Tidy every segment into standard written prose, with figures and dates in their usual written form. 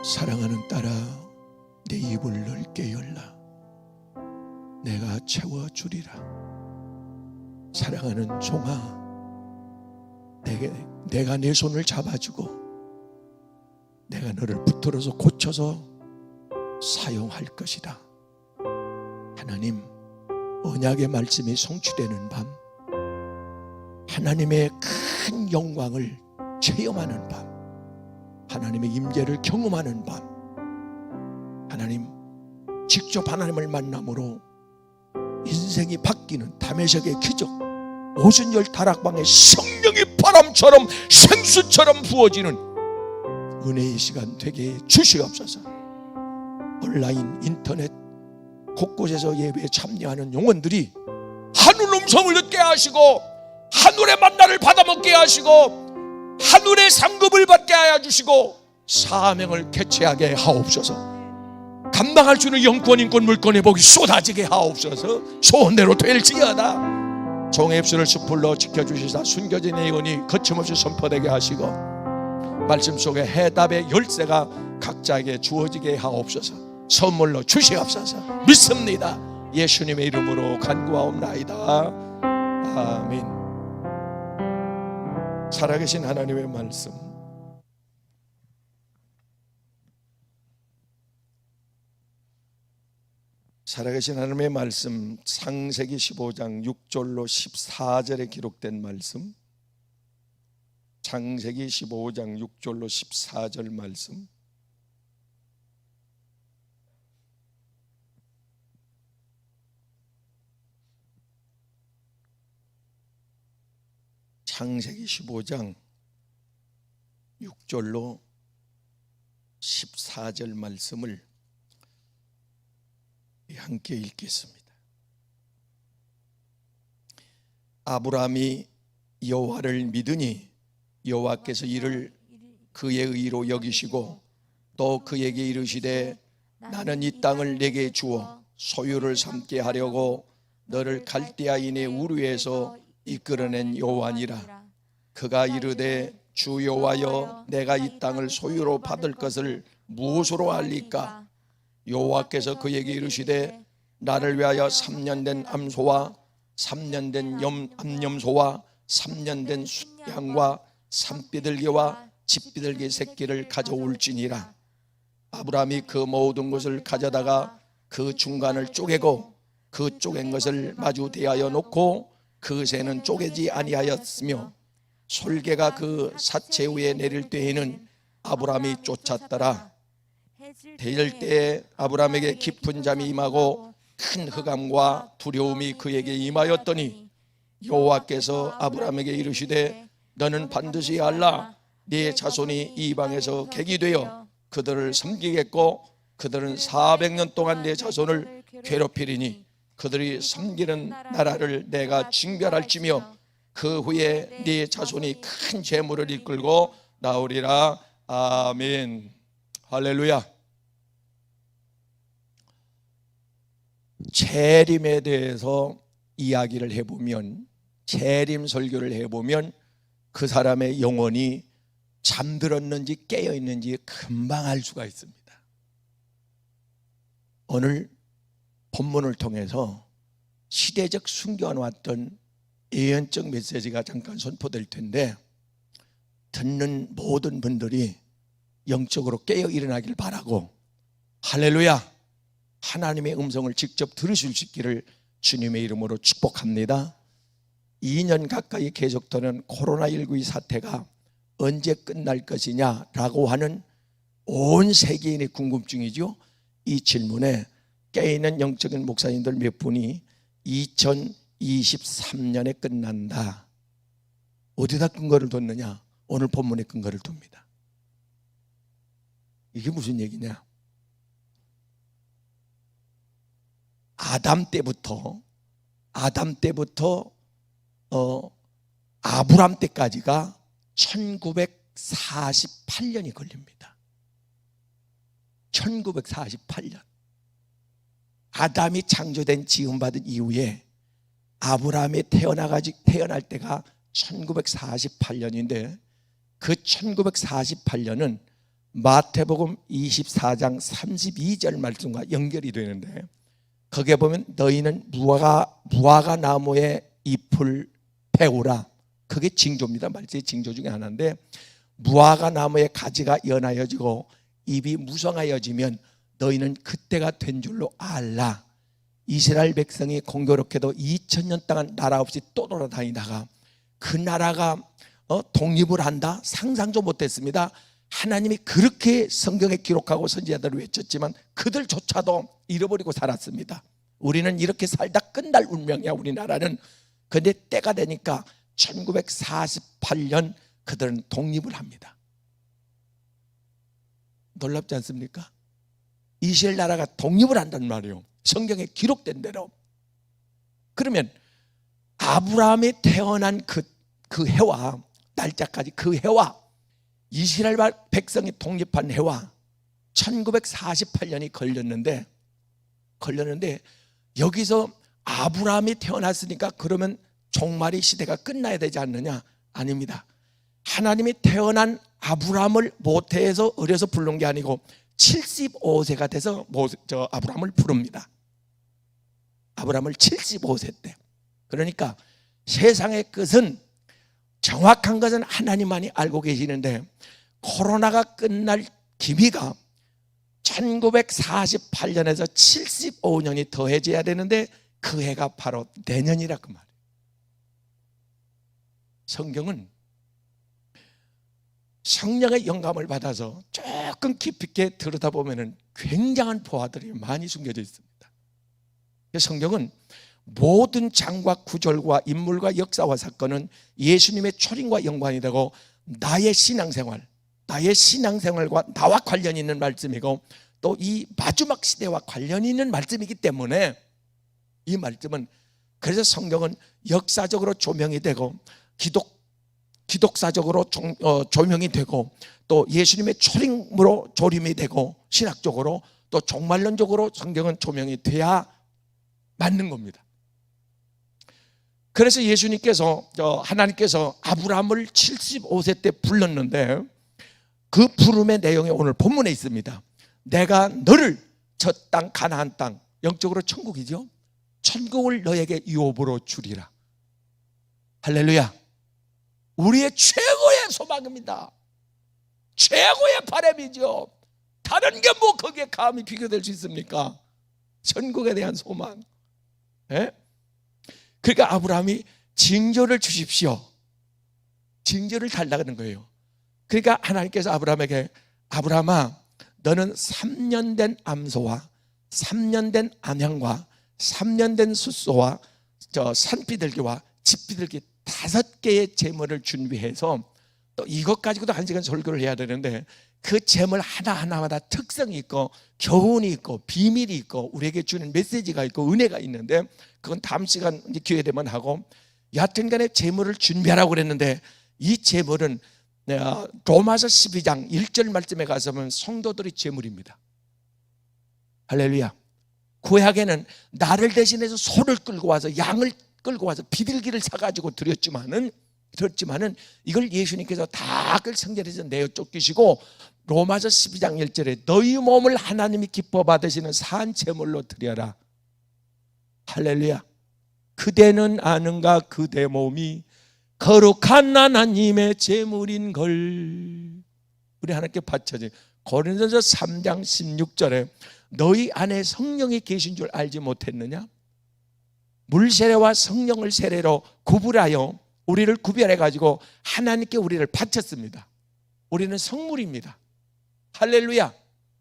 사랑하는 딸아, 내 입을 넓게 열라. 내가 채워주리라. 사랑하는 종아, 내가 내 손을 잡아주고 내가 너를 붙들어서 고쳐서 사용할 것이다. 하나님, 언약의 말씀이 성취되는 밤, 하나님의 큰 영광을 체험하는 밤, 하나님의 임재를 경험하는 밤, 하나님 직접 하나님을 만남으로 인생이 바뀌는 다메섹의 기적, 오순절 다락방에 성령이 바람처럼 생수처럼 부어지는 은혜의 시간 되게 해 주시옵소서. 온라인 인터넷 곳곳에서 예배에 참여하는 영혼들이 하늘 음성을 듣게 하시고 하늘의 만나를 받아먹게 하시고 하늘의 상급을 받게 하여 주시고 사명을 개최하게 하옵소서. 감당할 수 있는 영권, 인권, 물권의 복이 쏟아지게 하옵소서. 소원대로 될지어다. 종의 입술을 숯불로 지켜주시사 숨겨진 예언이 거침없이 선포되게 하시고 말씀 속에 해답의 열쇠가 각자에게 주어지게 하옵소서. 선물로 주시옵소서. 믿습니다. 예수님의 이름으로 간구하옵나이다. 아멘. 살아계신 하나님의 말씀, 살아계신 하나님의 말씀, 창세기 15장 6절로 14절에 기록된 말씀, 창세기 15장 6절로 14절 말씀, 창세기 15장 6절로 14절 말씀을 함께 읽겠습니다. 아브라함이 여호와를 믿으니 여호와께서 이를 그의 의로 여기시고 또 그에게 이르시되 나는 이 땅을 내게 주어 소유를 삼게 하려고 너를 갈대아인의 우르에서 이끌어낸 여호와니라. 그가 이르되 주 여호와여, 내가 이 땅을 소유로 받을 것을 무엇으로 알리까? 여호와께서 그에게 이르시되 나를 위하여 3년 된 암소와 3년 된 암염소와 3년 된 숫양과 산비둘기와 집비둘기 새끼를 가져올지니라. 아브라함이 그 모든 것을 가져다가 그 중간을 쪼개고 그 쪼갠 것을 마주 대하여 놓고 그 새는 쪼개지 아니하였으며 솔개가 그 사체 위에 내릴 때에는 아브라함이 쫓았더라. 대절 때에 아브라함에게 깊은 잠이 임하고 큰 흑암과 두려움이 그에게 임하였더니 여호와께서 아브라함에게 이르시되 너는 반드시 알라. 네 자손이 이방에서 객이 되어 그들을 섬기겠고 그들은 400년 동안 네 자손을 괴롭히리니 그들이 섬기는 나라를 내가 징별할지며 그 후에 네 자손이 큰 재물을 이끌고 나오리라. 아멘. 할렐루야. 재림에 대해서 이야기를 해보면, 재림 설교를 해보면 그 사람의 영혼이 잠들었는지 깨어있는지 금방 알 수가 있습니다. 오늘 본문을 통해서 시대적 숨겨놓았던 예언적 메시지가 잠깐 선포될 텐데 듣는 모든 분들이 영적으로 깨어 일어나길 바라고, 할렐루야, 하나님의 음성을 직접 들으실 수 있기를 주님의 이름으로 축복합니다. 2년 가까이 계속되는 코로나19의 사태가 언제 끝날 것이냐라고 하는 온 세계인의 궁금증이죠. 이 질문에 깨어있는 영적인 목사님들 몇 분이 2023년에 끝난다. 어디다 근거를 뒀느냐? 오늘 본문에 근거를 둡니다. 이게 무슨 얘기냐? 아담 때부터 아브람 때까지가 1948년이 걸립니다. 1948년. 아담이 창조된 지음받은 이후에 아브라함이 태어날 때가 1948년인데 그 1948년은 마태복음 24장 32절 말씀과 연결이 되는데, 거기에 보면 너희는 무화과 나무의 잎을 베우라. 그게 징조입니다. 말씀의 징조 중에 하나인데, 무화과 나무의 가지가 연하여지고 잎이 무성하여지면 너희는 그때가 된 줄로 알라. 이스라엘 백성이 공교롭게도 2000년 동안 나라 없이 또 돌아다니다가 그 나라가 독립을 한다? 상상도 못했습니다. 하나님이 그렇게 성경에 기록하고 선지자들을 외쳤지만 그들조차도 잃어버리고 살았습니다. 우리는 이렇게 살다 끝날 운명이야, 우리나라는. 그런데 때가 되니까 1948년 그들은 독립을 합니다. 놀랍지 않습니까? 이스라엘 나라가 독립을 한단 말이에요. 성경에 기록된 대로. 그러면 아브라함이 태어난 그 해와 날짜까지, 그 해와 이스라엘 백성이 독립한 해와 1948년이 걸렸는데 여기서 아브라함이 태어났으니까 그러면 종말의 시대가 끝나야 되지 않느냐? 아닙니다. 하나님이 태어난 아브라함을 모태에서 어려서 부른 게 아니고 75세가 돼서 아브라함을 부릅니다. 아브라함을 75세 때. 그러니까 세상의 끝은, 정확한 것은 하나님만이 알고 계시는데, 코로나가 끝날 기미가 1948년에서 75년이 더해져야 되는데 그 해가 바로 내년이라 그 말이에요. 성경은 성령의 영감을 받아서 조금 깊이 있게 들여다보면 굉장한 보화들이 많이 숨겨져 있습니다. 성경은 모든 장과 구절과 인물과 역사와 사건은 예수님의 초림과 연관이 되고 나의 신앙생활과 나와 관련이 있는 말씀이고 또 이 마지막 시대와 관련이 있는 말씀이기 때문에 이 말씀은, 그래서 성경은 역사적으로 조명이 되고 기독사적으로 조명이 되고 또 예수님의 초림으로 조림이 되고 신학적으로 또 종말론적으로 성경은 조명이 돼야 맞는 겁니다. 그래서 하나님께서 아브라함을 75세 때 불렀는데 그 부름의 내용이 오늘 본문에 있습니다. 내가 너를 저 땅 가나안 땅, 영적으로 천국이죠, 천국을 너에게 유업으로 주리라. 할렐루야. 우리의 최고의 소망입니다. 최고의 바람이죠. 다른 게 뭐 거기에 감히 비교될 수 있습니까? 천국에 대한 소망. 그러니까 아브라함이 징조를 주십시오. 징조를 달라는 거예요. 그러니까 하나님께서 아브라함에게, 아브라함아, 너는 3년 된 암소와 3년 된 암양과 3년 된 숫소와 산비둘기와 집비둘기 5개의 제물을 준비해서, 또 이것 가지고도 1시간 설교를 해야 되는데 그 제물 하나하나마다 특성이 있고 교훈이 있고 비밀이 있고 우리에게 주는 메시지가 있고 은혜가 있는데, 그건 다음 시간 기회 되면 하고, 여하튼간에 제물을 준비하라고 그랬는데 이 제물은 로마서 12장 1절 말씀에 가서 보면 성도들의 제물입니다. 할렐루야. 구약에는 나를 대신해서 소를 끌고 와서, 양을 끌고 와서 비둘기를 사가지고 드렸지만은 이걸 예수님께서 다 그걸 성전에서 내어 쫓기시고 로마서 12장 1절에 너희 몸을 하나님이 기뻐 받으시는 산 제물로 드려라. 할렐루야. 그대는 아는가 그대 몸이 거룩한 하나님의 제물인 걸. 우리 하나님께 바쳐진 고린도서 3장 16절에 너희 안에 성령이 계신 줄 알지 못했느냐? 물세례와 성령을 세례로 구분하여 우리를 구별해 가지고 하나님께 우리를 바쳤습니다. 우리는 성물입니다. 할렐루야.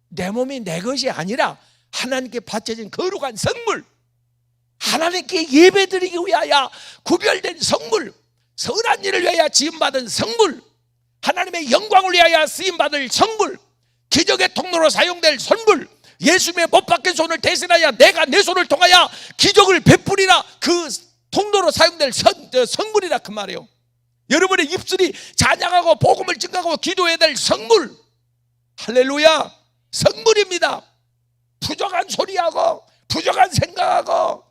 내 몸이 내 것이 아니라 하나님께 바쳐진 거룩한 성물, 하나님께 예배드리기 위하여 구별된 성물, 선한 일을 위하여 지음받은 성물, 하나님의 영광을 위하여 쓰임받을 성물, 기적의 통로로 사용될 선물, 예수님의 못 박힌 손을 대신하여 내가 내 손을 통하여 기적을 베풀이라, 그 통로로 사용될 성물이라 그 말이에요. 여러분의 입술이 찬양하고 복음을 증가하고 기도해야 될 성물, 할렐루야, 성물입니다. 부족한 소리하고 부족한 생각하고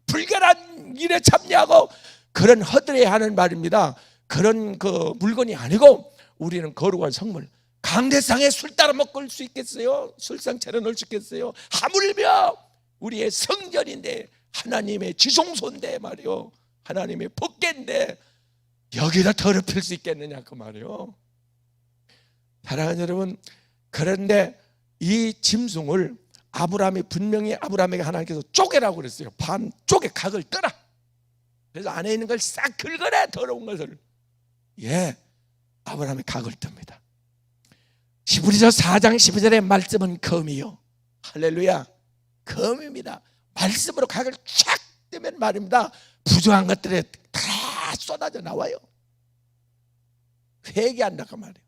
불결한 일에 참여하고 그런 허들해야 하는 말입니다. 그런 그 물건이 아니고 우리는 거룩한 성물. 강대상에 술 따라 먹을 수 있겠어요? 술상 차려놓을 수 있겠어요? 하물며 우리의 성전인데, 하나님의 지성소인데 말이요, 하나님의 법궤인데 여기다 더럽힐 수 있겠느냐 그 말이요. 사랑하는 여러분, 그런데 이 짐승을 아브라함이 분명히 아브라함에게 하나님께서 쪼개라고 그랬어요. 반 쪼개 각을 떠라. 그래서 안에 있는 걸 싹 긁어내, 더러운 것을. 예, 아브라함이 각을 뜹니다. 히브리서 4장 12절의 말씀은 검이요, 할렐루야, 검입니다. 말씀으로 각을 쫙 뜨면 말입니다, 부정한 것들에 다 쏟아져 나와요. 회개한다고 말이에요.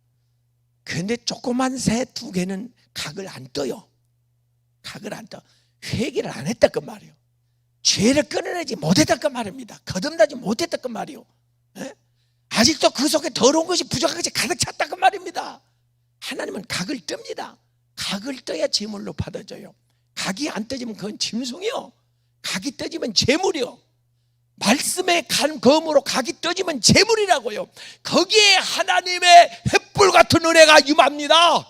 그런데 조그만 새 2개는 각을 안 떠요. 각을 안 떠. 회개를 안 했다 그 말이에요. 죄를 끊어내지 못했다 그 말입니다. 거듭나지 못했다 그 말이에요. 에? 아직도 그 속에 더러운 것이, 부족한 것이 가득 찼다 그 말입니다. 하나님은 각을 뜹니다. 각을 떠야 제물로 받아져요. 각이 안 떠지면 그건 짐승이요, 각이 떠지면 제물이요. 말씀에 간 검으로 각이 떠지면 제물이라고요. 거기에 하나님의 횃불 같은 은혜가 임합니다.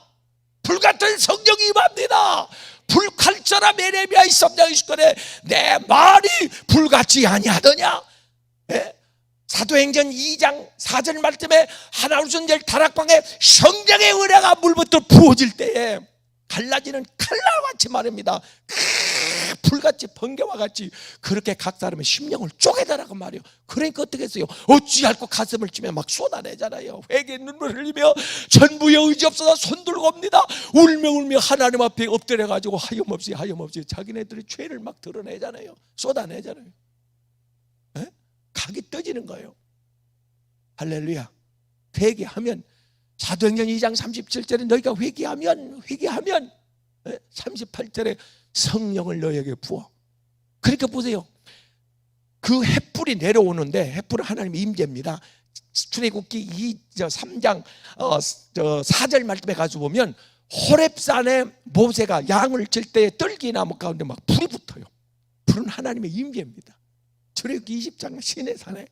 불같은 성령이 임합니다. 불칼처럼 에레미야 23장 20절에 내 말이 불같이 아니하더냐. 예? 사도행전 2장 4절 말씀에 하나우순절 다락방에 성령의 은혜가 물부터 부어질 때에 갈라지는 칼날과 같이 말입니다. 불같이, 번개와 같이 그렇게 각 사람의 심령을 쪼개더라고 말이에요. 그러니까 어떻게 했어요? 어찌할꼬 가슴을 치며 막 쏟아내잖아요. 회개의 눈물을 흘리며 전부의 의지 없어서 손 들고 옵니다. 울며 하나님 앞에 엎드려가지고 하염없이 자기네들의 죄를 막 드러내잖아요. 쏟아내잖아요. 에? 각이 떠지는 거예요. 할렐루야. 회개하면, 사도행전 2장 37절에 너희가 회개하면 38절에 성령을 너희에게 부어. 그러니까 보세요, 그 횃불이 내려오는데, 횃불은 하나님의 임재입니다. 출애굽기 3장 4절 말씀에 가서 보면 호렙산에 모세가 양을 칠 때에 떨기나무 가운데 막 불이 붙어요. 불은 하나님의 임재입니다. 출애굽기 20장 시내산에.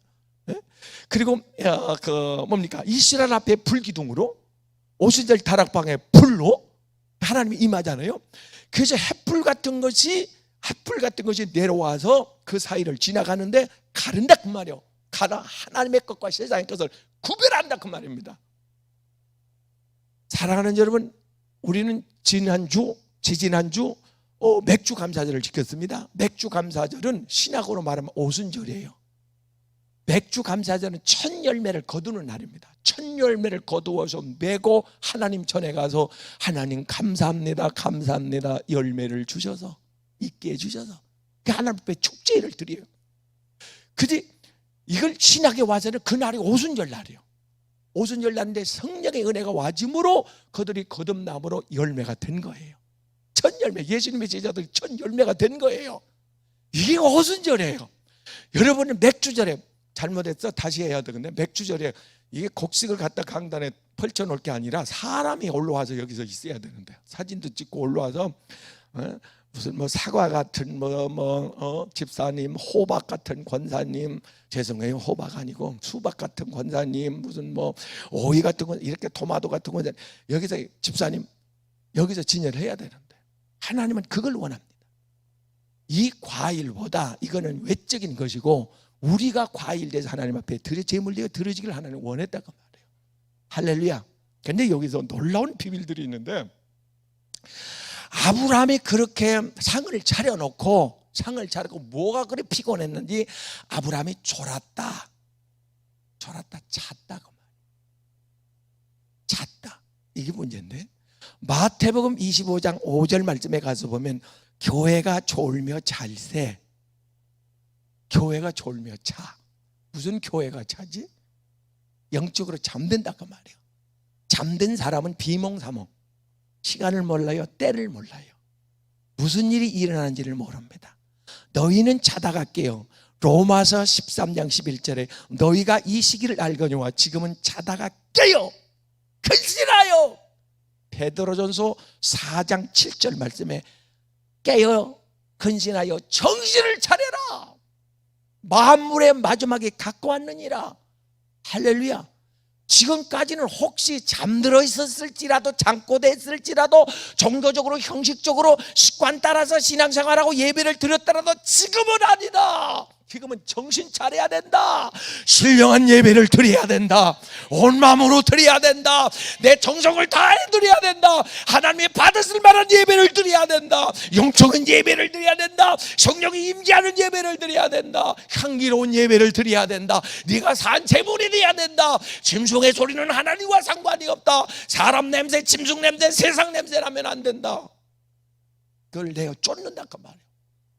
그리고 이스라엘 앞에 불기둥으로, 오순절 다락방에 불로 하나님이 임하잖아요. 그래서 횃불 같은 것이 내려와서 그 사이를 지나가는데 가른다 그 말이에요. 가라, 하나님의 것과 세상의 것을 구별한다 그 말입니다. 사랑하는 여러분, 우리는 지지난주 맥주 감사절을 지켰습니다. 맥주 감사절은 신학으로 말하면 오순절이에요. 맥주 감사절은 첫 열매를 거두는 날입니다. 첫 열매를 거두어서 메고 하나님 전에 가서 하나님 감사합니다, 감사합니다, 열매를 주셔서, 있게 해주셔서 하나님 앞에 축제를 드려요. 근데 이걸 신학에 와서는 그날이 오순절 날이에요. 오순절 날인데 성령의 은혜가 와짐으로 그들이 거듭남으로 열매가 된 거예요. 첫 열매, 예수님의 제자들이 첫 열매가 된 거예요. 이게 오순절이에요. 여러분은 맥주절에 잘못했어, 다시 해야 되는데, 맥주절에 이게 곡식을 갖다 강단에 펼쳐놓을 게 아니라 사람이 올라와서 여기서 있어야 되는데, 사진도 찍고 올라와서 무슨 사과 같은 집사님, 호박 같은 권사님, 죄송해요, 호박 아니고 수박 같은 권사님, 무슨 오이 같은 권, 이렇게 토마토 같은 권사님, 여기서 집사님 여기서 진열을 해야 되는데, 하나님은 그걸 원합니다. 이 과일보다 이거는 외적인 것이고, 우리가 과일돼서 하나님 앞에 제물되어 드려지기를 하나님 원했다고 말해요. 할렐루야. 근데 여기서 놀라운 비밀들이 있는데, 아브라함이 그렇게 상을 차려놓고 뭐가 그리 피곤했는지 아브라함이 졸았다 잤다고 말해요. 잤다, 이게 문제인데, 마태복음 25장 5절 말씀에 가서 보면 교회가 졸며 잘세, 교회가 졸며 자. 무슨 교회가 자지? 영적으로 잠든다고 말이에요. 잠든 사람은 비몽사몽, 시간을 몰라요, 때를 몰라요, 무슨 일이 일어나는지를 모릅니다. 너희는 자다가 깨어. 로마서 13장 11절에 너희가 이 시기를 알거니와 지금은 자다가 깨어 근신하여. 베드로전서 4장 7절 말씀에 깨어 근신하여 정신을 차려라, 만물의 마지막에 갖고 왔느니라. 할렐루야. 지금까지는 혹시 잠들어 있었을지라도, 잠꼬대했을지라도, 종교적으로 형식적으로 습관 따라서 신앙생활하고 예배를 드렸더라도 지금은 아니다. 지금은 정신 차려야 된다. 신령한 예배를 드려야 된다. 온 마음으로 드려야 된다. 내 정성을 다해 드려야 된다. 하나님이 받으실 만한 예배를 드려야 된다. 영적인 예배를 드려야 된다. 성령이 임재하는 예배를 드려야 된다. 향기로운 예배를 드려야 된다. 네가 산 제물이 돼야 된다. 짐승의 소리는 하나님과 상관이 없다. 사람 냄새, 짐승 냄새, 세상 냄새 나면 안 된다. 그걸 내어 쫓는다 그 말이에요.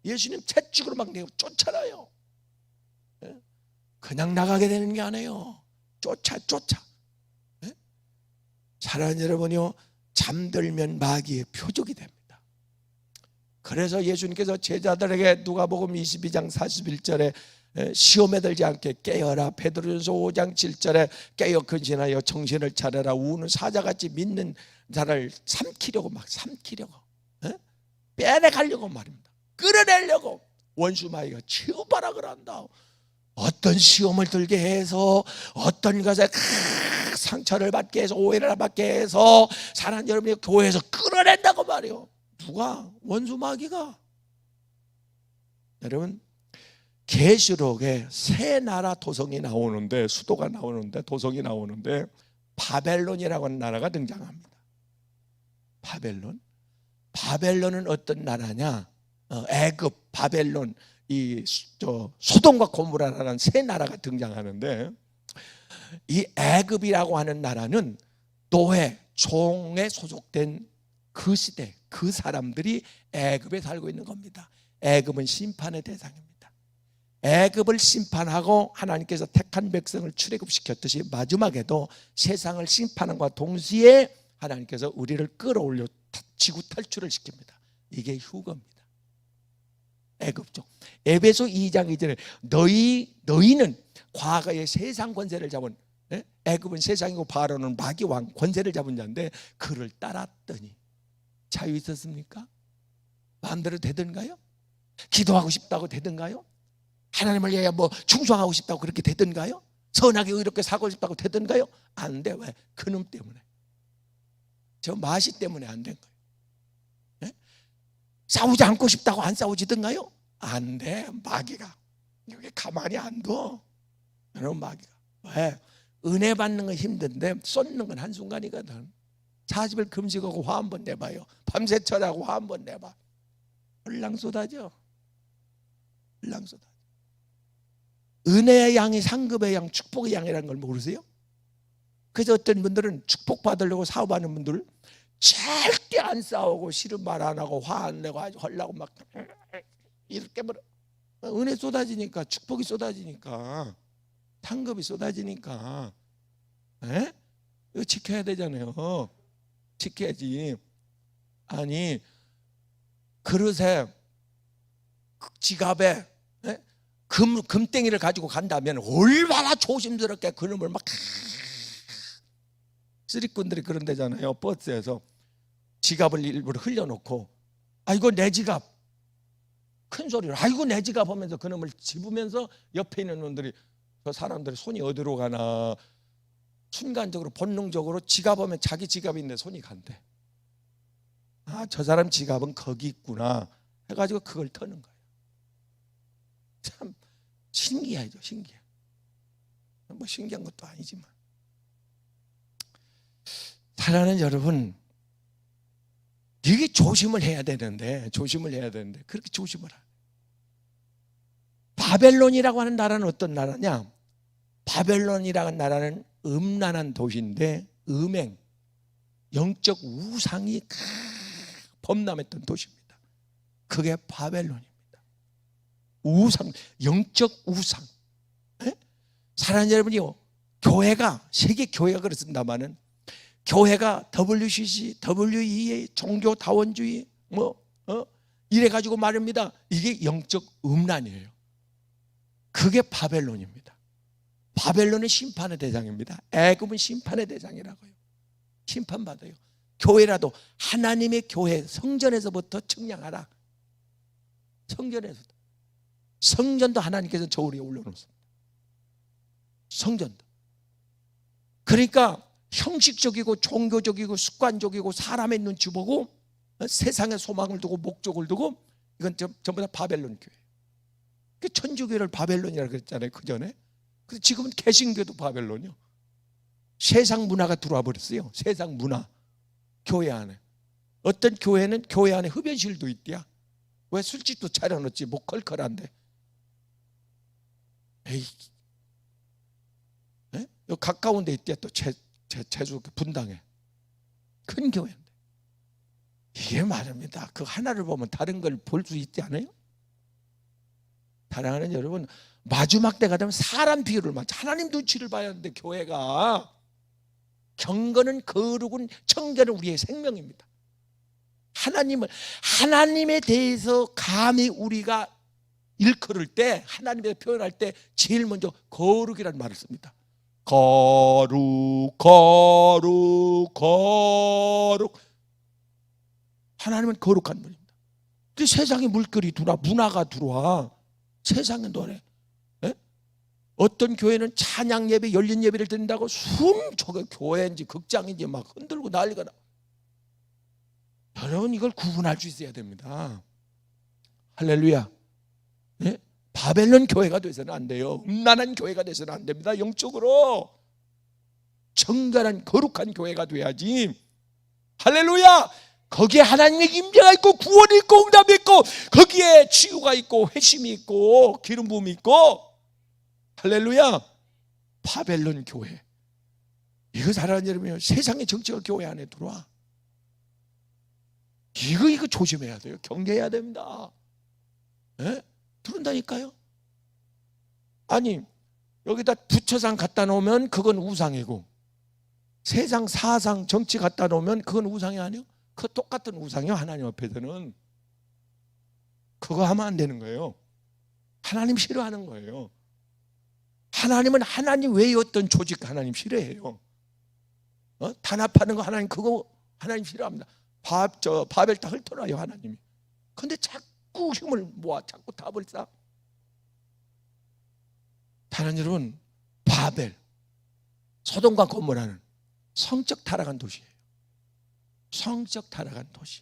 예수님 채찍으로 막 내어 쫓아놔요. 그냥 나가게 되는 게 아니에요. 쫓아. 사랑하는 여러분이요, 잠들면 마귀의 표적이 됩니다. 그래서 예수님께서 제자들에게 누가복음 22장 41절에 시험에 들지 않게 깨어라, 베드로전서 5장 7절에 깨어 근신하여 정신을 차려라, 우는 사자같이 믿는 자를 삼키려고 빼내가려고 말입니다. 끌어내려고 원수 마귀가 치우바락을 한다. 어떤 시험을 들게 해서, 어떤 것에 상처를 받게 해서, 오해를 받게 해서 사랑하는 여러분이 교회에서 끌어낸다고 말이에요. 누가? 원수 마귀가. 여러분, 계시록에 세 나라 도성이 나오는데, 수도가 나오는데, 도성이 나오는데 바벨론이라고 하는 나라가 등장합니다. 바벨론은 어떤 나라냐? 애굽, 바벨론, 소돔과 고모라라는 세 나라가 등장하는데, 이 애굽이라고 하는 나라는 노예, 종에 소속된 그 시대, 그 사람들이 애굽에 살고 있는 겁니다. 애굽은 심판의 대상입니다. 애굽을 심판하고 하나님께서 택한 백성을 출애굽시켰듯이 마지막에도 세상을 심판함과 동시에 하나님께서 우리를 끌어올려 지구 탈출을 시킵니다. 이게 휴거입니다. 애굽죠. 에베소 2장 2절에 너희는 과거의 세상 권세를 잡은, 애굽은 세상이고 바로는 마귀 왕 권세를 잡은 자인데 그를 따랐더니 자유 있었습니까? 마음대로 되던가요? 기도하고 싶다고 되던가요? 하나님을 위해 충성하고 싶다고 그렇게 되던가요? 선하게 의롭게 살고 싶다고 되던가요? 안 돼. 왜? 그놈 때문에, 저 마시 때문에 안 된 거예요. 싸우지 않고 싶다고 안 싸우지던가요? 안 돼. 마귀가 여기 가만히 안 둬. 여러분, 마귀가. 왜? 은혜 받는 건 힘든데 쏟는 건 한순간이거든. 40일 금식하고 화 한번 내봐요. 밤새 철하고 화 한번 내봐. 홀랑 쏟아져. 은혜의 양이 상급의 양, 축복의 양이라는 걸 모르세요? 그래서 어떤 분들은 축복 받으려고 사업하는 분들 절대 안 싸우고 싫은 말 안 하고 화 안 내고 아주 헐라고 막 이렇게 은혜 쏟아지니까, 축복이 쏟아지니까, 상급이 쏟아지니까, 이거 지켜야 되잖아요. 지켜야지. 아니, 그릇에, 지갑에 금땡이를 가지고 간다면 얼마나 조심스럽게 그놈을 막, 쓰리꾼들이 그런 데잖아요. 버스에서 지갑을 일부러 흘려놓고, 아이고 내 지갑, 큰 소리로 아이고 내 지갑 하면서 그놈을 집으면서 옆에 있는 놈들이, 저 사람들이 손이 어디로 가나 순간적으로 본능적으로 지갑 하면 자기 지갑인데 손이 간대. 아, 저 사람 지갑은 거기 있구나 해가지고 그걸 터는 거예요. 참 신기하죠. 신기해. 뭐 신기한 것도 아니지만, 사랑하는 여러분, 되게 조심을 해야 되는데 그렇게 조심을 안 해요. 바벨론이라고 하는 나라는 어떤 나라냐? 바벨론이라고 하는 나라는 음란한 도시인데, 음행, 영적 우상이 범람했던 도시입니다. 그게 바벨론입니다. 우상, 영적 우상. 사랑하는 여러분이요, 교회가, 세계 교회가 그렇습니다만은, 교회가 WCC, WEA, 종교다원주의 이래가지고 말입니다. 이게 영적 음란이에요. 그게 바벨론입니다. 바벨론은 심판의 대상입니다. 애굽은 심판의 대상이라고요. 심판받아요. 교회라도 하나님의 교회, 성전에서부터 측량하라. 성전도 하나님께서 저 위에 올려놓습니다. 성전도. 그러니까 형식적이고 종교적이고 습관적이고 사람의 눈치 보고 세상에 소망을 두고 목적을 두고, 이건 전부 다 바벨론 교회. 천주교를 바벨론이라고 그랬잖아요, 그 전에. 그래서 지금은 개신교도 바벨론이요. 세상 문화가 들어와 버렸어요. 세상 문화, 교회 안에. 어떤 교회는 교회 안에 흡연실도 있대야. 왜? 술집도 차려놓지, 뭐 컬컬한데. 에이, 네? 여기 가까운 데 있대야. 또 제주 분당에 큰 교회인데. 이게 말입니다. 그 하나를 보면 다른 걸 볼 수 있지 않아요? 사랑하는 여러분, 마지막 때가 되면 사람 비율을 맞춰 하나님 눈치를 봐야 하는데, 교회가 경건은 거룩은 청결은 우리의 생명입니다. 하나님에 대해서 감히 우리가 일컬을 때, 하나님에 대해서 표현할 때 제일 먼저 거룩이라는 말을 씁니다. 거룩, 거룩, 거룩. 하나님은 거룩한 분입니다. 근데 세상에 물결이 들어와, 문화가 들어와. 세상의 노래. 예? 어떤 교회는 찬양 예배, 열린 예배를 드린다고 저게 교회인지 극장인지 막 흔들고 난리가 나. 여러분, 이걸 구분할 수 있어야 됩니다. 할렐루야. 예? 바벨론 교회가 돼서는 안 돼요. 음란한 교회가 돼서는 안 됩니다. 영적으로 정결한 거룩한 교회가 돼야지. 할렐루야. 거기에 하나님의 임재가 있고 구원이 있고 응답이 있고, 거기에 치유가 있고 회심이 있고 기름 부음이 있고. 할렐루야. 바벨론 교회, 이거 사랑하는 여러분, 세상의 정치가 교회 안에 들어와. 이거 조심해야 돼요. 경계해야 됩니다. 예? 들은다니까요. 아니, 여기다 부처상 갖다 놓으면 그건 우상이고, 세상 사상 정치 갖다 놓으면 그건 우상이 아니에요. 그 똑같은 우상이요. 하나님 앞에서는 그거 하면 안 되는 거예요. 하나님 싫어하는 거예요. 하나님은 하나님 외의 어떤 조직 하나님 싫어해요. 단합하는 거 하나님, 그거 하나님 싫어합니다. 바벨 다 훑어놔요, 하나님이. 근데 자꾸 힘을 모아, 자꾸 답을 쌓아. 하나님 여러분, 바벨, 소돔과 고모라는 성적 타락한 도시예요. 성적 타락한 도시.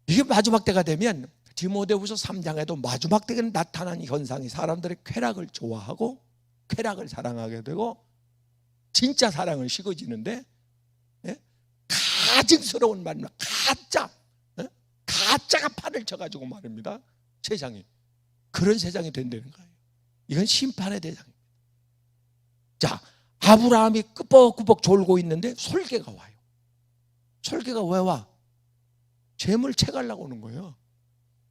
이게 마지막 때가 되면 디모데후서 3장에도 마지막 때에 나타난 현상이, 사람들의 쾌락을 좋아하고 쾌락을 사랑하게 되고 진짜 사랑을 식어지는데, 예? 가증스러운 말입니다. 가짜가 판을 쳐가지고 말입니다. 세상이 그런 세상이 된다는 거예요. 이건 심판의 대상입니다. 자, 아브라함이 끄벅끄벅 졸고 있는데 솔개가 와요. 솔개가 왜 와? 재물 채가려고 오는 거예요.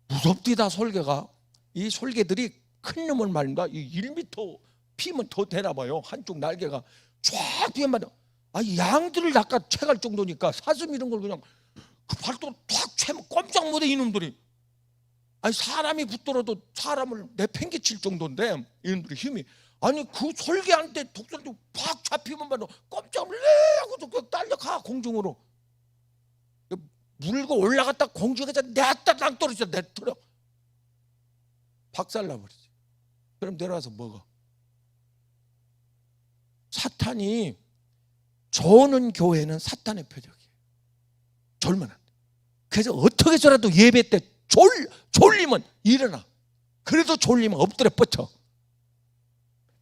무섭디다, 솔개가. 이 솔개들이 큰 놈을 말입니다. 이 1m 피면 더 되나 봐요. 한쪽 날개가 쫙 피면, 양들을 아까 채갈 정도니까 사슴 이런 걸 그냥 그 발톱 탁 채면 꼼짝 못해, 이놈들이. 사람이 붙들어도 사람을 내팽개칠 정도인데 이놈들의 힘이. 그 솔개한테 독선도 팍 잡히면 말로 꼼짝 놀래 하고 딸려가 공중으로. 물고 올라갔다 공중에서 내다 낭떠러지죠. 내터려 박살나버리지. 그럼 내려와서 먹어. 사탄이 조는 교회는 사탄의 표적이에요. 졸면 안 돼. 그래서 어떻게 해서라도 예배 때 졸리면 일어나. 그래도 졸리면 엎드려 뻗쳐.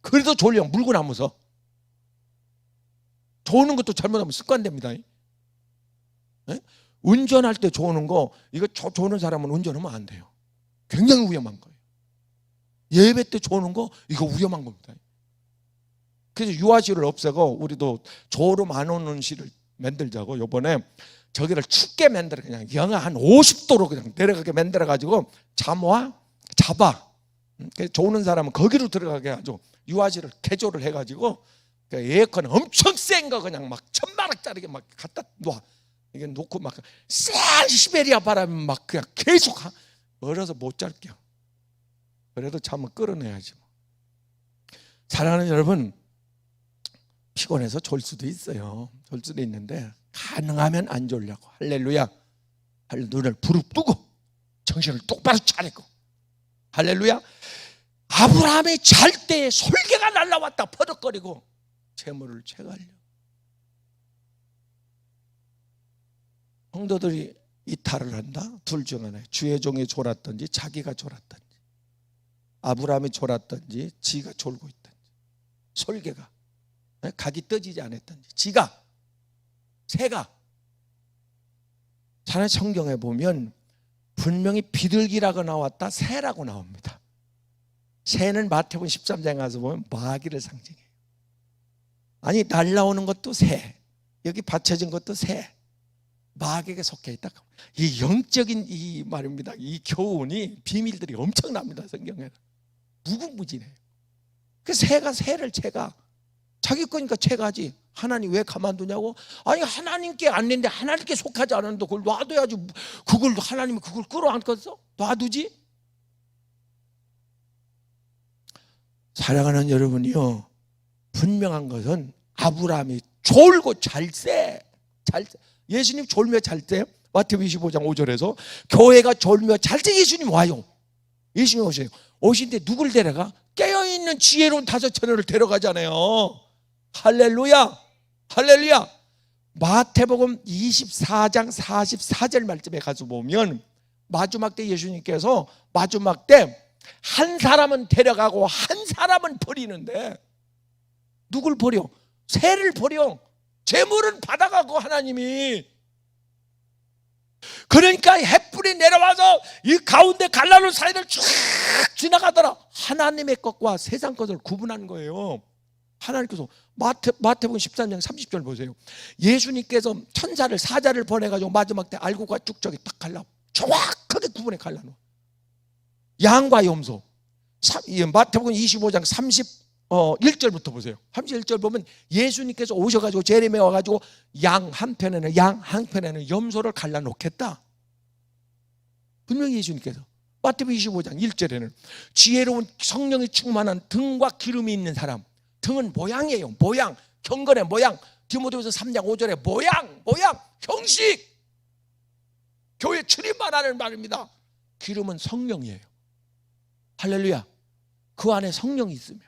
그래도 졸리면 물고 나면서. 조는 것도 잘못하면 습관됩니다. 네? 운전할 때 조는 거, 이거 조는 사람은 운전하면 안 돼요. 굉장히 위험한 거예요. 예배 때 조는 거, 이거 위험한 겁니다. 그래서 유아실을 없애고 우리도 조름 안 오는 실을 만들자고 요번에 저기를 춥게 만들어, 그냥 영하 한 50도로 그냥 내려가게 만들어 가지고 잡아. 조는 사람은 거기로 들어가게 아주 유아실을 개조를 해가지고 에어컨 엄청 센 거 그냥 막 1000마력짜리 막 갖다 놔. 이게 놓고 막 쎄 시베리아 바람이 막 그냥 계속 얼어서 못 잘게요. 그래도 잠은 끌어내야지. 사랑하는 여러분, 피곤해서 졸 수도 있어요. 졸 수도 있는데 가능하면 안 졸려고. 할렐루야. 눈을 부릅뜨고 정신을 똑바로 차리고. 할렐루야. 아브라함이 잘 때 솔개가 날라왔다 퍼덕거리고 재물을 채가려. 성도들이 이탈을 한다. 둘 중 하나. 주의 종이 졸았든지 자기가 졸았든지, 아브라함이 졸았든지 지가 졸고 있든지, 솔개가 각이 떠지지 않았든지, 지가 새가. 자네 성경에 보면 분명히 비둘기라고 나왔다, 새라고 나옵니다. 새는 마태복음 13장에 가서 보면 마귀를 상징해요. 아니, 날라오는 것도 새, 여기 받쳐진 것도 새, 마귀에게 속해 있다. 이 영적인 이 말입니다. 이 교훈이 비밀들이 엄청납니다. 성경에는 무궁무진해요. 그 새가 새를 채가 자기 거니까 채가지. 하나님 왜 가만두냐고? 아니, 하나님께 안 냈는데, 하나님께 속하지 않았는데 그걸 놔둬야지. 그걸 하나님이 그걸 끌어안겠어? 놔두지? 사랑하는 여러분이요, 분명한 것은 아브라함이 졸고 잘세. 예수님 졸며 잘세. 마태복음 25장 5절에서 교회가 졸며 잘세 예수님 와요. 예수님 오세요. 오신데 누굴 데려가? 깨어있는 지혜로운 5처녀를 데려가잖아요. 할렐루야, 할렐루야. 마태복음 24장 44절 말씀에 가서 보면 마지막 때 예수님께서 마지막 때 한 사람은 데려가고 한 사람은 버리는데, 누굴 버려? 새를 버려. 재물은 받아가고 하나님이. 그러니까 햇불이 내려와서 이 가운데 갈라놓은 사이를 쫙 지나가더라. 하나님의 것과 세상 것을 구분한 거예요. 하나님께서 마태복음 13장 30절 보세요. 예수님께서 천사를 사자를 보내가지고 마지막 때 알고가 쭉저기 딱 갈라, 정확하게 구분해 갈라놓아. 양과 염소. 마태복음 25장 31절부터 보세요. 31절 보면 예수님께서 오셔가지고 제림에 와가지고 양 한편에는 염소를 갈라놓겠다. 분명히 예수님께서 마태복음 25장 1절에는 지혜로운 성령이 충만한 등과 기름이 있는 사람. 등은 모양이에요. 모양, 경건의 모양. 디모데후서 3장 5절에 모양, 형식. 교회 출입만 하는 말입니다. 기름은 성령이에요. 할렐루야. 그 안에 성령이 있으면,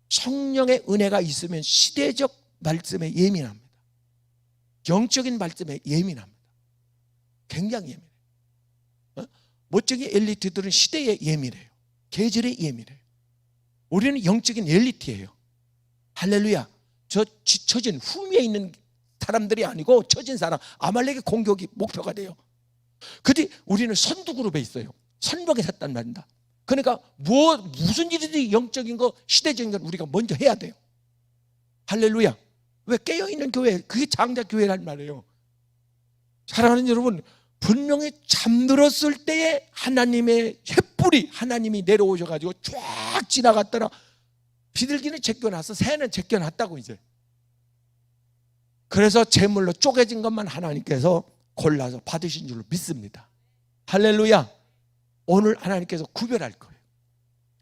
성령의 은혜가 있으면 시대적 말씀에 예민합니다. 영적인 말씀에 예민합니다. 굉장히 예민해요. 멋쟁이 엘리트들은 시대에 예민해요. 계절에 예민해요. 우리는 영적인 엘리트예요. 할렐루야. 저 처진 후미에 있는 사람들이 아니고 처진 사람, 아말렉의 공격이 목표가 돼요. 근데 우리는 선두 그룹에 있어요. 선벽에 섰단 말입니다. 그러니까 무슨 일이든 영적인 거, 시대적인 건 우리가 먼저 해야 돼요. 할렐루야. 왜? 깨어있는 교회, 그게 장자 교회란 말이에요. 사랑하는 여러분, 분명히 잠들었을 때에 하나님의 횃불이, 하나님이 내려오셔가지고 쫙 지나갔더라. 비둘기는 제껴놨어, 새는 제껴놨다고. 이제 그래서 제물로 쪼개진 것만 하나님께서 골라서 받으신 줄로 믿습니다. 할렐루야. 오늘 하나님께서 구별할 거예요.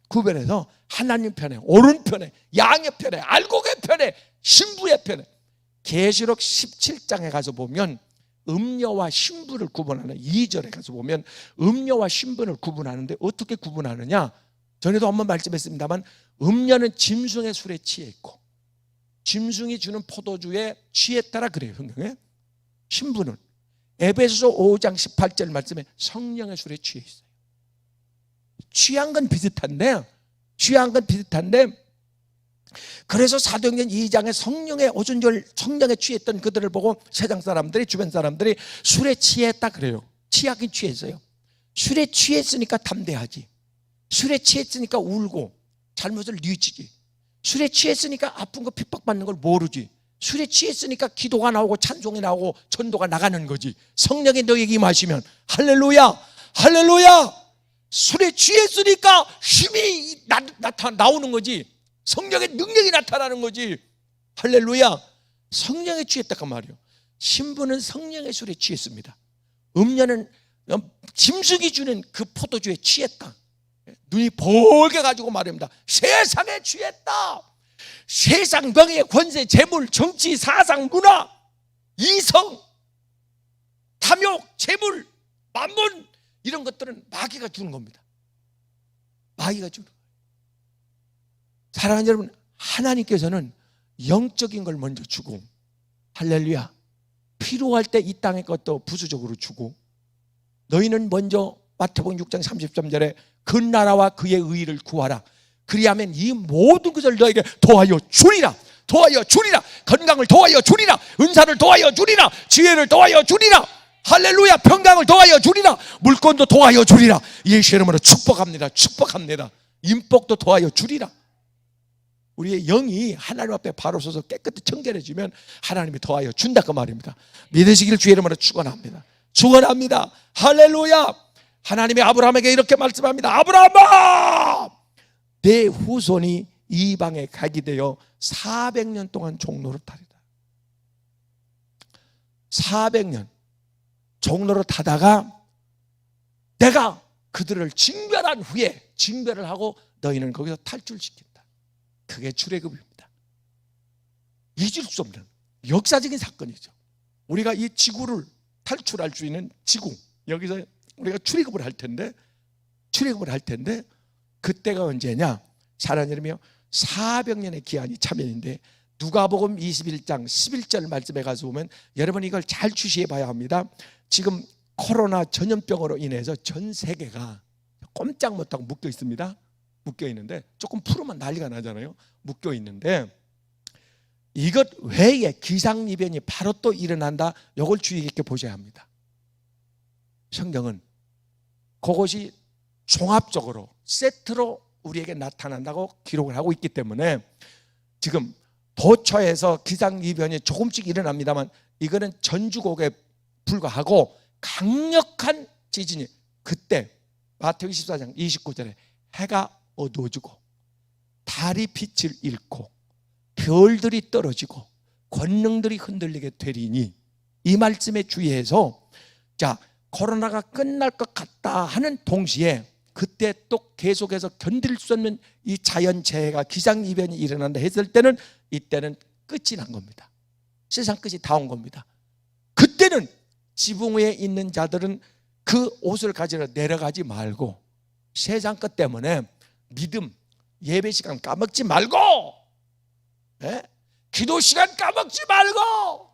구별해서 하나님 편에, 오른편에, 양의 편에, 알곡의 편에, 신부의 편에. 계시록 17장에 가서 보면 음녀와 신부를 구분하는, 2절에 가서 보면 음녀와 신부를 구분하는데 어떻게 구분하느냐? 전에도 한번 말씀했습니다만, 음녀는 짐승의 술에 취해 있고 짐승이 주는 포도주에 취했다라 그래요, 성경에. 신부는 에베소서 5장 18절 말씀에 성령의 술에 취해 있어요. 취한 건 비슷한데, 그래서 사도행전 2장에 성령의 오순절, 성령에 취했던 그들을 보고 세상 사람들이, 주변 사람들이 술에 취했다 그래요. 취하긴 취했어요. 술에 취했으니까 담대하지. 술에 취했으니까 울고 잘못을 뉘우치지. 술에 취했으니까 아픈 거 핍박받는 걸 모르지. 술에 취했으니까 기도가 나오고 찬송이 나오고 전도가 나가는 거지. 성령이 너에게 임하시면, 할렐루야, 할렐루야. 술에 취했으니까 힘이 나오는 거지. 성령의 능력이 나타나는 거지. 할렐루야. 성령에 취했다고 말이요. 신부는 성령의 술에 취했습니다. 음녀는 짐승이 주는 그 포도주에 취했다. 눈이 벌게 가지고 말입니다. 세상에 취했다. 세상 명예, 권세, 재물, 정치, 사상, 문화, 이성, 탐욕, 재물, 만몬, 이런 것들은 마귀가 주는 겁니다. 마귀가 주는 거예요. 사랑하는 여러분, 하나님께서는 영적인 걸 먼저 주고, 할렐루야, 필요할 때 이 땅의 것도 부수적으로 주고, 너희는 먼저 마태복음 6장 33절에 그 나라와 그의 의의를 구하라. 그리하면 이 모든 것을 너에게 더하여 주리라. 더하여 주리라. 건강을 더하여 주리라. 은사를 더하여 주리라. 지혜를 더하여 주리라. 할렐루야, 평강을 더하여 주리라. 물건도 더하여 주리라. 예수의 이름으로 축복합니다. 축복합니다. 인복도 더하여 주리라. 우리의 영이 하나님 앞에 바로 서서 깨끗이 청결해지면 하나님이 더하여 준다, 그 말입니다. 믿으시길 주의 이름으로 축원합니다. 축원합니다. 할렐루야. 하나님이 아브라함에게 이렇게 말씀합니다. 아브라함아, 내 후손이 이방에 가게 되어 400년 동안 종노릇하리라. 400년 종노릇 하다가 내가 그들을 징별한 후에 징별을 하고 너희는 거기서 탈출시킨다. 그게 출애굽입니다. 잊을 수 없는 역사적인 사건이죠. 우리가 이 지구를 탈출할 수 있는 지구, 여기서 우리가 출애굽을 할 텐데 그때가 언제냐? 사랑하는 여러분이요, 400년의 기한이 차면인데 누가복음 21장 11절 말씀에 가서 보면 여러분 이걸 잘 주시해 봐야 합니다. 지금 코로나 전염병으로 인해서 전 세계가 꼼짝 못하고 묶여 있습니다. 묶여 있는데 조금 풀으면 난리가 나잖아요. 묶여 있는데 이것 외에 기상이변이 바로 또 일어난다. 이걸 주의 깊게 보셔야 합니다. 성경은 그것이 종합적으로 세트로 우리에게 나타난다고 기록을 하고 있기 때문에 지금 도처에서 기상이변이 조금씩 일어납니다만 이거는 전주곡에 불과하고 강력한 지진이, 그때 마태복음 24장 29절에 해가 어두워지고 달이 빛을 잃고 별들이 떨어지고 권능들이 흔들리게 되리니, 이 말씀에 주의해서 자, 코로나가 끝날 것 같다 하는 동시에 그때 또 계속해서 견딜 수 없는 이 자연재해가 기상이변이 일어난다 했을 때는 이때는 끝이 난 겁니다. 세상 끝이 다 온 겁니다. 그때는 지붕 위에 있는 자들은 그 옷을 가지러 내려가지 말고 세상 것 때문에 믿음, 예배 시간 까먹지 말고, 기도 시간 까먹지 말고,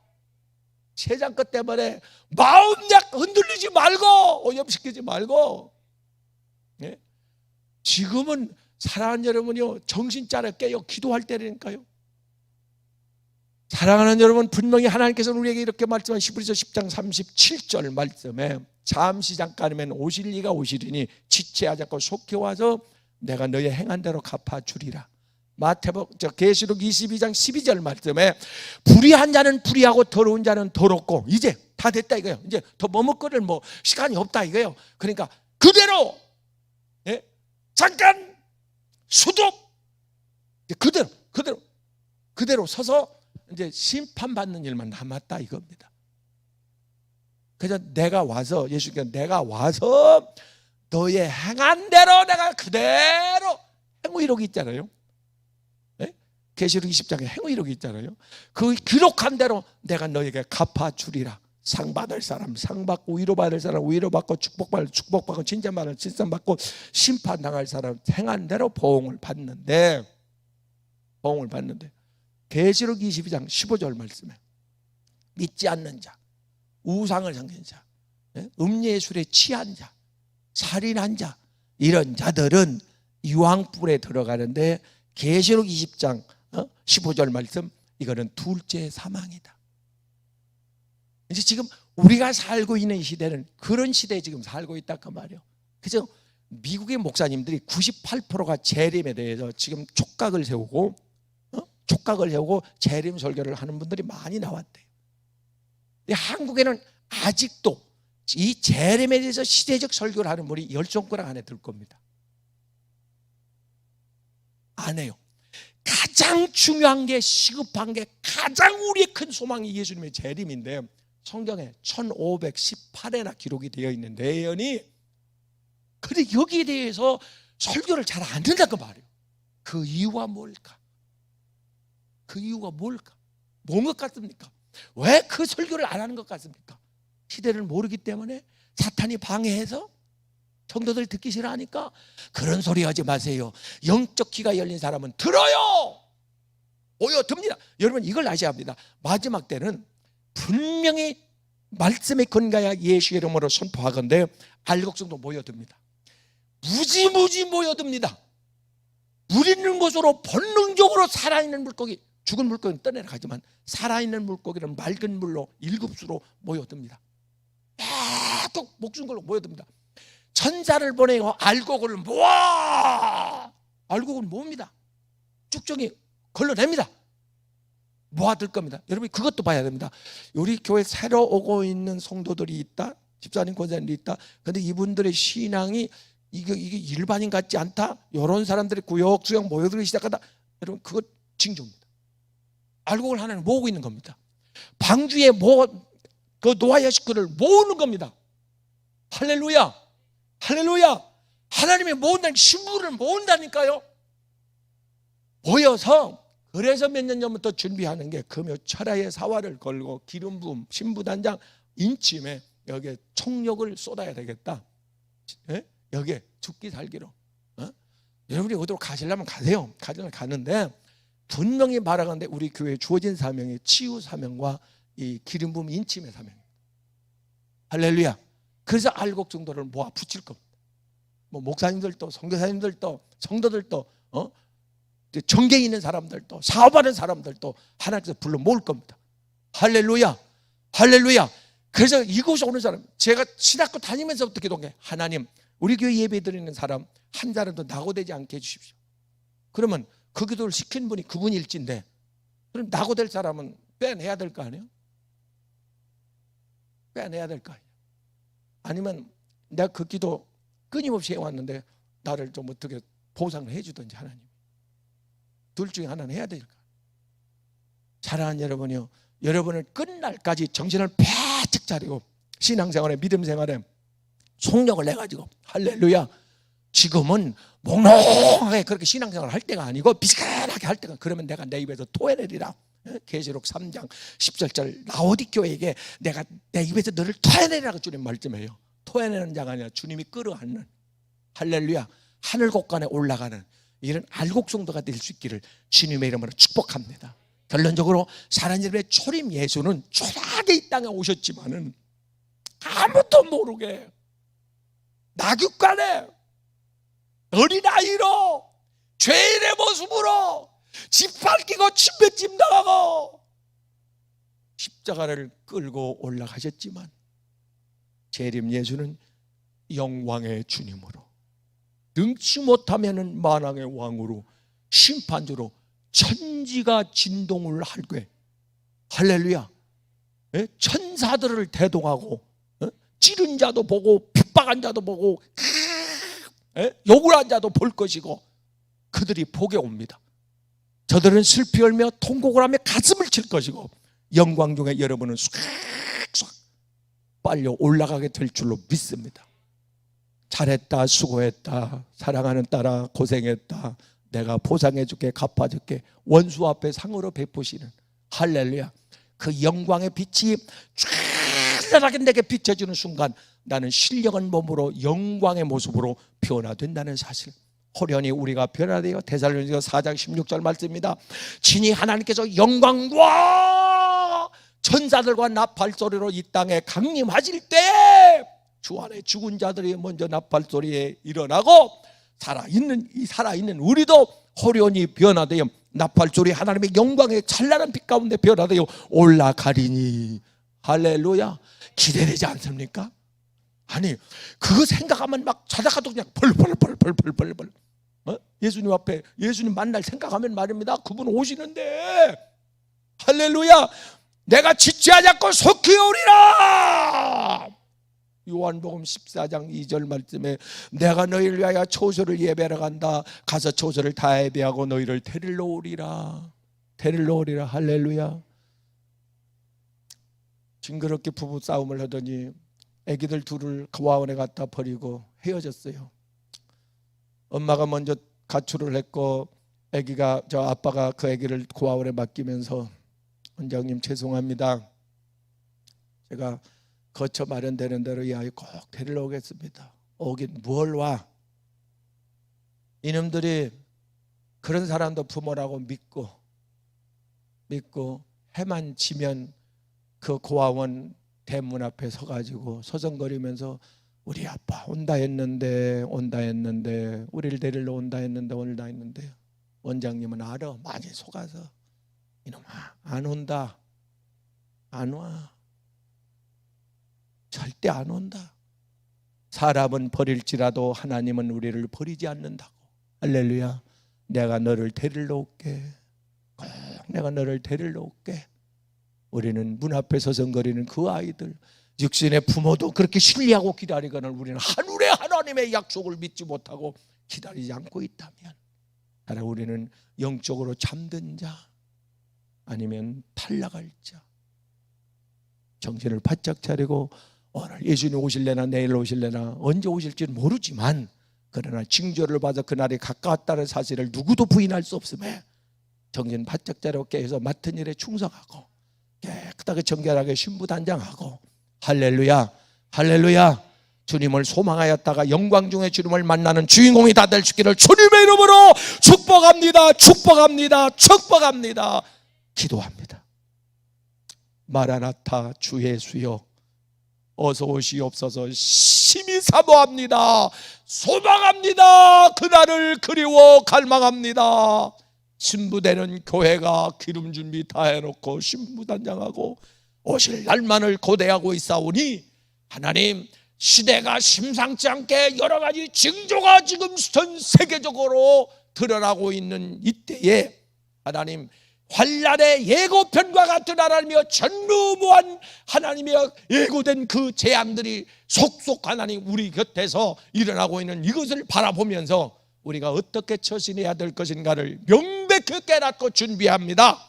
세상 것 때문에 마음 흔들리지 말고, 오염시키지 말고. 지금은 사랑하는 여러분이요, 정신 차려 깨요. 기도할 때라니까요. 사랑하는 여러분, 분명히 하나님께서는 우리에게 이렇게 말씀한 히브리서 10장 37절 말씀에 잠시 잠깐이면 오실 이가 오시리니 지체하지 않고 속히 와서 내가 너의 행한 대로 갚아주리라. 계시록 22장 12절 말씀에 불의한 자는 불의하고 더러운 자는 더럽고 이제 다 됐다 이거예요. 이제 더 머뭇거릴 시간이 없다 이거예요. 그러니까 그대로 잠깐 수독, 그대로 서서 이제 심판받는 일만 남았다 이겁니다. 그래서 내가 와서, 예수께서 내가 와서 너의 행한 대로 내가 그대로, 행위록이 있잖아요. 계시록 20장에 행위록이 있잖아요. 그 기록한 대로 내가 너에게 갚아주리라. 상 받을 사람 상 받고, 위로 받을 사람 위로 받고, 축복받을 축복받고, 칭찬받을 칭찬받고, 심판당할 사람 행한 대로 보응을 받는데 계시록 22장 15절 말씀에 믿지 않는 자, 우상을 섬기는 자, 음료술에 취한 자, 살인한 자, 이런 자들은 유황불에 들어가는데 계시록 20장 15절 말씀, 이거는 둘째 사망이다. 이제 지금 우리가 살고 있는 시대는 그런 시대에 지금 살고 있다 그 말이에요. 그래서 미국의 목사님들이 98%가 재림에 대해서 지금 촉각을 세우고 재림 설교를 하는 분들이 많이 나왔대요. 한국에는 아직도 이 재림에 대해서 시대적 설교를 하는 분이 10손가락 안에 들 겁니다. 안 해요. 가장 중요한 게, 시급한 게, 가장 우리의 큰 소망이 예수님의 재림인데 성경에 1518회나 기록이 되어 있는 내연이, 근데 여기에 대해서 설교를 잘 안 듣는다고 말이에요. 그 이유가 뭘까? 뭔 것 같습니까? 왜 그 설교를 안 하는 것 같습니까? 시대를 모르기 때문에? 사탄이 방해해서? 성도들 듣기 싫어하니까? 그런 소리 하지 마세요. 영적 귀가 열린 사람은 들어요. 모여듭니다. 여러분 이걸 아셔야 합니다. 마지막 때는 분명히 말씀에 근거하여 예수의 이름으로 선포하건대 알곡성도 모여듭니다. 무지무지 모여듭니다. 물 있는 곳으로 본능적으로 살아있는 물고기, 죽은 물고기는 떠내려가지만 살아있는 물고기는 맑은 물로 일급수로 모여듭니다. 계속 목숨 걸고 모여듭니다. 천사를 보내고 알곡을 모아, 알곡은 모읍니다. 쭉정이 걸러냅니다. 모아들 겁니다. 여러분 그것도 봐야 됩니다. 우리 교회 새로 오고 있는 성도들이 있다, 집사님 권사님들이 있다. 그런데 이분들의 신앙이 이게 일반인 같지 않다, 이런 사람들이 구역구역 모여들기 시작한다. 여러분 그것 징조입니다. 알곡을 하나는 모으고 있는 겁니다. 방주에 그 노아의 식구를 모으는 겁니다. 할렐루야, 할렐루야. 하나님이 모은다는, 신부를 모은다니까요. 모여서, 그래서 몇 년 전부터 준비하는 게 금요 철야의 사활을 걸고 기름 부음, 신부단장, 인침에 여기에 총력을 쏟아야 되겠다. 예? 여기에 죽기 살기로. 여러분이 어디로 가시려면 가세요. 가시려면 가는데 분명히 말하건대 우리 교회에 주어진 사명이 치유 사명과 이 기름 부음 인침의 사명입니다. 할렐루야. 그래서 알곡 정도를 모아 붙일 겁니다. 뭐 목사님들도, 선교사님들도, 성도들도, 정계 있는 사람들도, 사업하는 사람들도 하나님께서 불러 모을 겁니다. 할렐루야, 할렐루야. 그래서 이곳에 오는 사람, 제가 신학교 다니면서부터 기도한 게, 하나님 우리 교회 예배 드리는 사람 한 사람도 낙오되지 않게 해주십시오. 그러면 그 기도를 시킨 분이 그분일진데, 그럼 낙오될 사람은 빼내야 될 거 아니에요? 빼내야 될 거 아니에요? 아니면 내가 그 기도 끊임없이 해왔는데 나를 좀 어떻게 보상을 해주든지, 하나님 둘 중에 하나는 해야 될 거 아니에요? 사랑하는 여러분이요, 여러분을 끝날까지 정신을 바짝 차리고 신앙생활에, 믿음생활에 속력을 내가지고, 할렐루야, 지금은 몽롱하게 그렇게 신앙생활을 할 때가 아니고 비스간하게 할 때가, 그러면 내가 내 입에서 토해내리라. 계시록 3장 17절 라오디교에게 내가 내 입에서 너를 토해내리라고 주님 말씀해요. 토해내는 자가 아니라 주님이 끌어안는, 할렐루야, 하늘 곳간에 올라가는 이런 알곡성도가 될 수 있기를 주님의 이름으로 축복합니다. 결론적으로 사랑하는 초림 예수는 초라하게 이 땅에 오셨지만은 아무도 모르게 나귀간에 어린아이로 죄인의 모습으로 지팡이 끼고 침뱉짐 당하고 십자가를 끌고 올라가셨지만 재림 예수는 영광의 주님으로, 능치 못하면은 만왕의 왕으로, 심판주로 천지가 진동을 할게, 할렐루야, 천사들을 대동하고 찌른 자도 보고 핍박한 자도 보고 욕을 한 자도 볼 것이고 그들이 복에 옵니다. 저들은 슬피 울며 통곡을 하며 가슴을 칠 것이고 영광 중에 여러분은 쑥쑥 빨려 올라가게 될 줄로 믿습니다. 잘했다, 수고했다, 사랑하는 딸아 고생했다, 내가 보상해줄게, 갚아줄게, 원수 앞에 상으로 베푸시는, 할렐루야, 그 영광의 빛이 찬란하게 내게 비춰주는 순간 나는 신령한 몸으로 영광의 모습으로 변화된다는 사실, 호련히 우리가 변화되어 데살로니가 4장 16절 말씀입니다. 친히 하나님께서 영광과 천사들과 나팔소리로 이 땅에 강림하실 때 주 안에 죽은 자들이 먼저 나팔소리에 일어나고 살아있는 우리도 호련히 변화되어 나팔소리 하나님의 영광의 찬란한 빛 가운데 변화되어 올라가리니, 할렐루야. 기대되지 않습니까? 아니 그거 생각하면 막 자다가도 그냥 벌벌 예수님 앞에, 예수님 만날 생각하면 말입니다, 그분 오시는데, 할렐루야, 내가 지체하지 않고 속히 오리라. 요한복음 14장 2절 말씀에 내가 너희를 위하여 초소를 예배하러 간다, 가서 초소를 다 예배하고 너희를 데리러 오리라. 데리러 오리라. 할렐루야. 징그럽게 부부 싸움을 하더니 아기들 둘을 고아원에 갖다 버리고 헤어졌어요. 엄마가 먼저 가출을 했고 아빠가 그 아기를 고아원에 맡기면서, 원장님 죄송합니다, 제가 거처 마련되는 대로 이 아이 꼭 데리러 오겠습니다. 오긴 뭘 와. 이놈들이 그런 사람도 부모라고 믿고 믿고 해만 지면 그 고아원 대문 앞에 서가지고 서성거리면서 우리 아빠 온다 했는데 우리를 데리러 온다 했는데 온다 했는데 원장님은 알아. 많이 속아서 이놈아 안 온다, 안 와, 절대 안 온다. 사람은 버릴지라도 하나님은 우리를 버리지 않는다고. 할렐루야. 내가 너를 데리러 올게. 꼭 내가 너를 데리러 올게. 우리는 문 앞에 서성거리는 그 아이들, 육신의 부모도 그렇게 신뢰하고 기다리거늘 우리는 하늘의 하나님의 약속을 믿지 못하고 기다리지 않고 있다면, 따라 우리는 영적으로 잠든 자 아니면 탈락할 자. 정신을 바짝 차리고 오늘 예수님 오실래나 내일 오실래나 언제 오실지는 모르지만, 그러나 징조를 받아 그날이 가까웠다는 사실을 누구도 부인할 수 없음에 정신 바짝 차리고 깨어서 맡은 일에 충성하고 깨끗하게 정결하게 신부단장하고, 할렐루야 할렐루야, 주님을 소망하였다가 영광 중에 주님을 만나는 주인공이 다 될 수 있기를 주님의 이름으로 축복합니다. 축복합니다. 축복합니다. 기도합니다. 마라나타 주 예수여 어서 오시옵소서. 심히 사모합니다. 소망합니다. 그날을 그리워 갈망합니다. 신부되는 교회가 기름 준비 다 해놓고 신부단장하고 오실 날만을 고대하고 있사오니, 하나님 시대가 심상치 않게 여러 가지 징조가 지금 전 세계적으로 드러나고 있는 이때에 하나님 환란의 예고편과 같은 하나님이여 전무무한 하나님이여 예고된 그 재앙들이 속속 하나님 우리 곁에서 일어나고 있는 이것을 바라보면서 우리가 어떻게 처신해야 될 것인가를 명백히 깨닫고 준비합니다.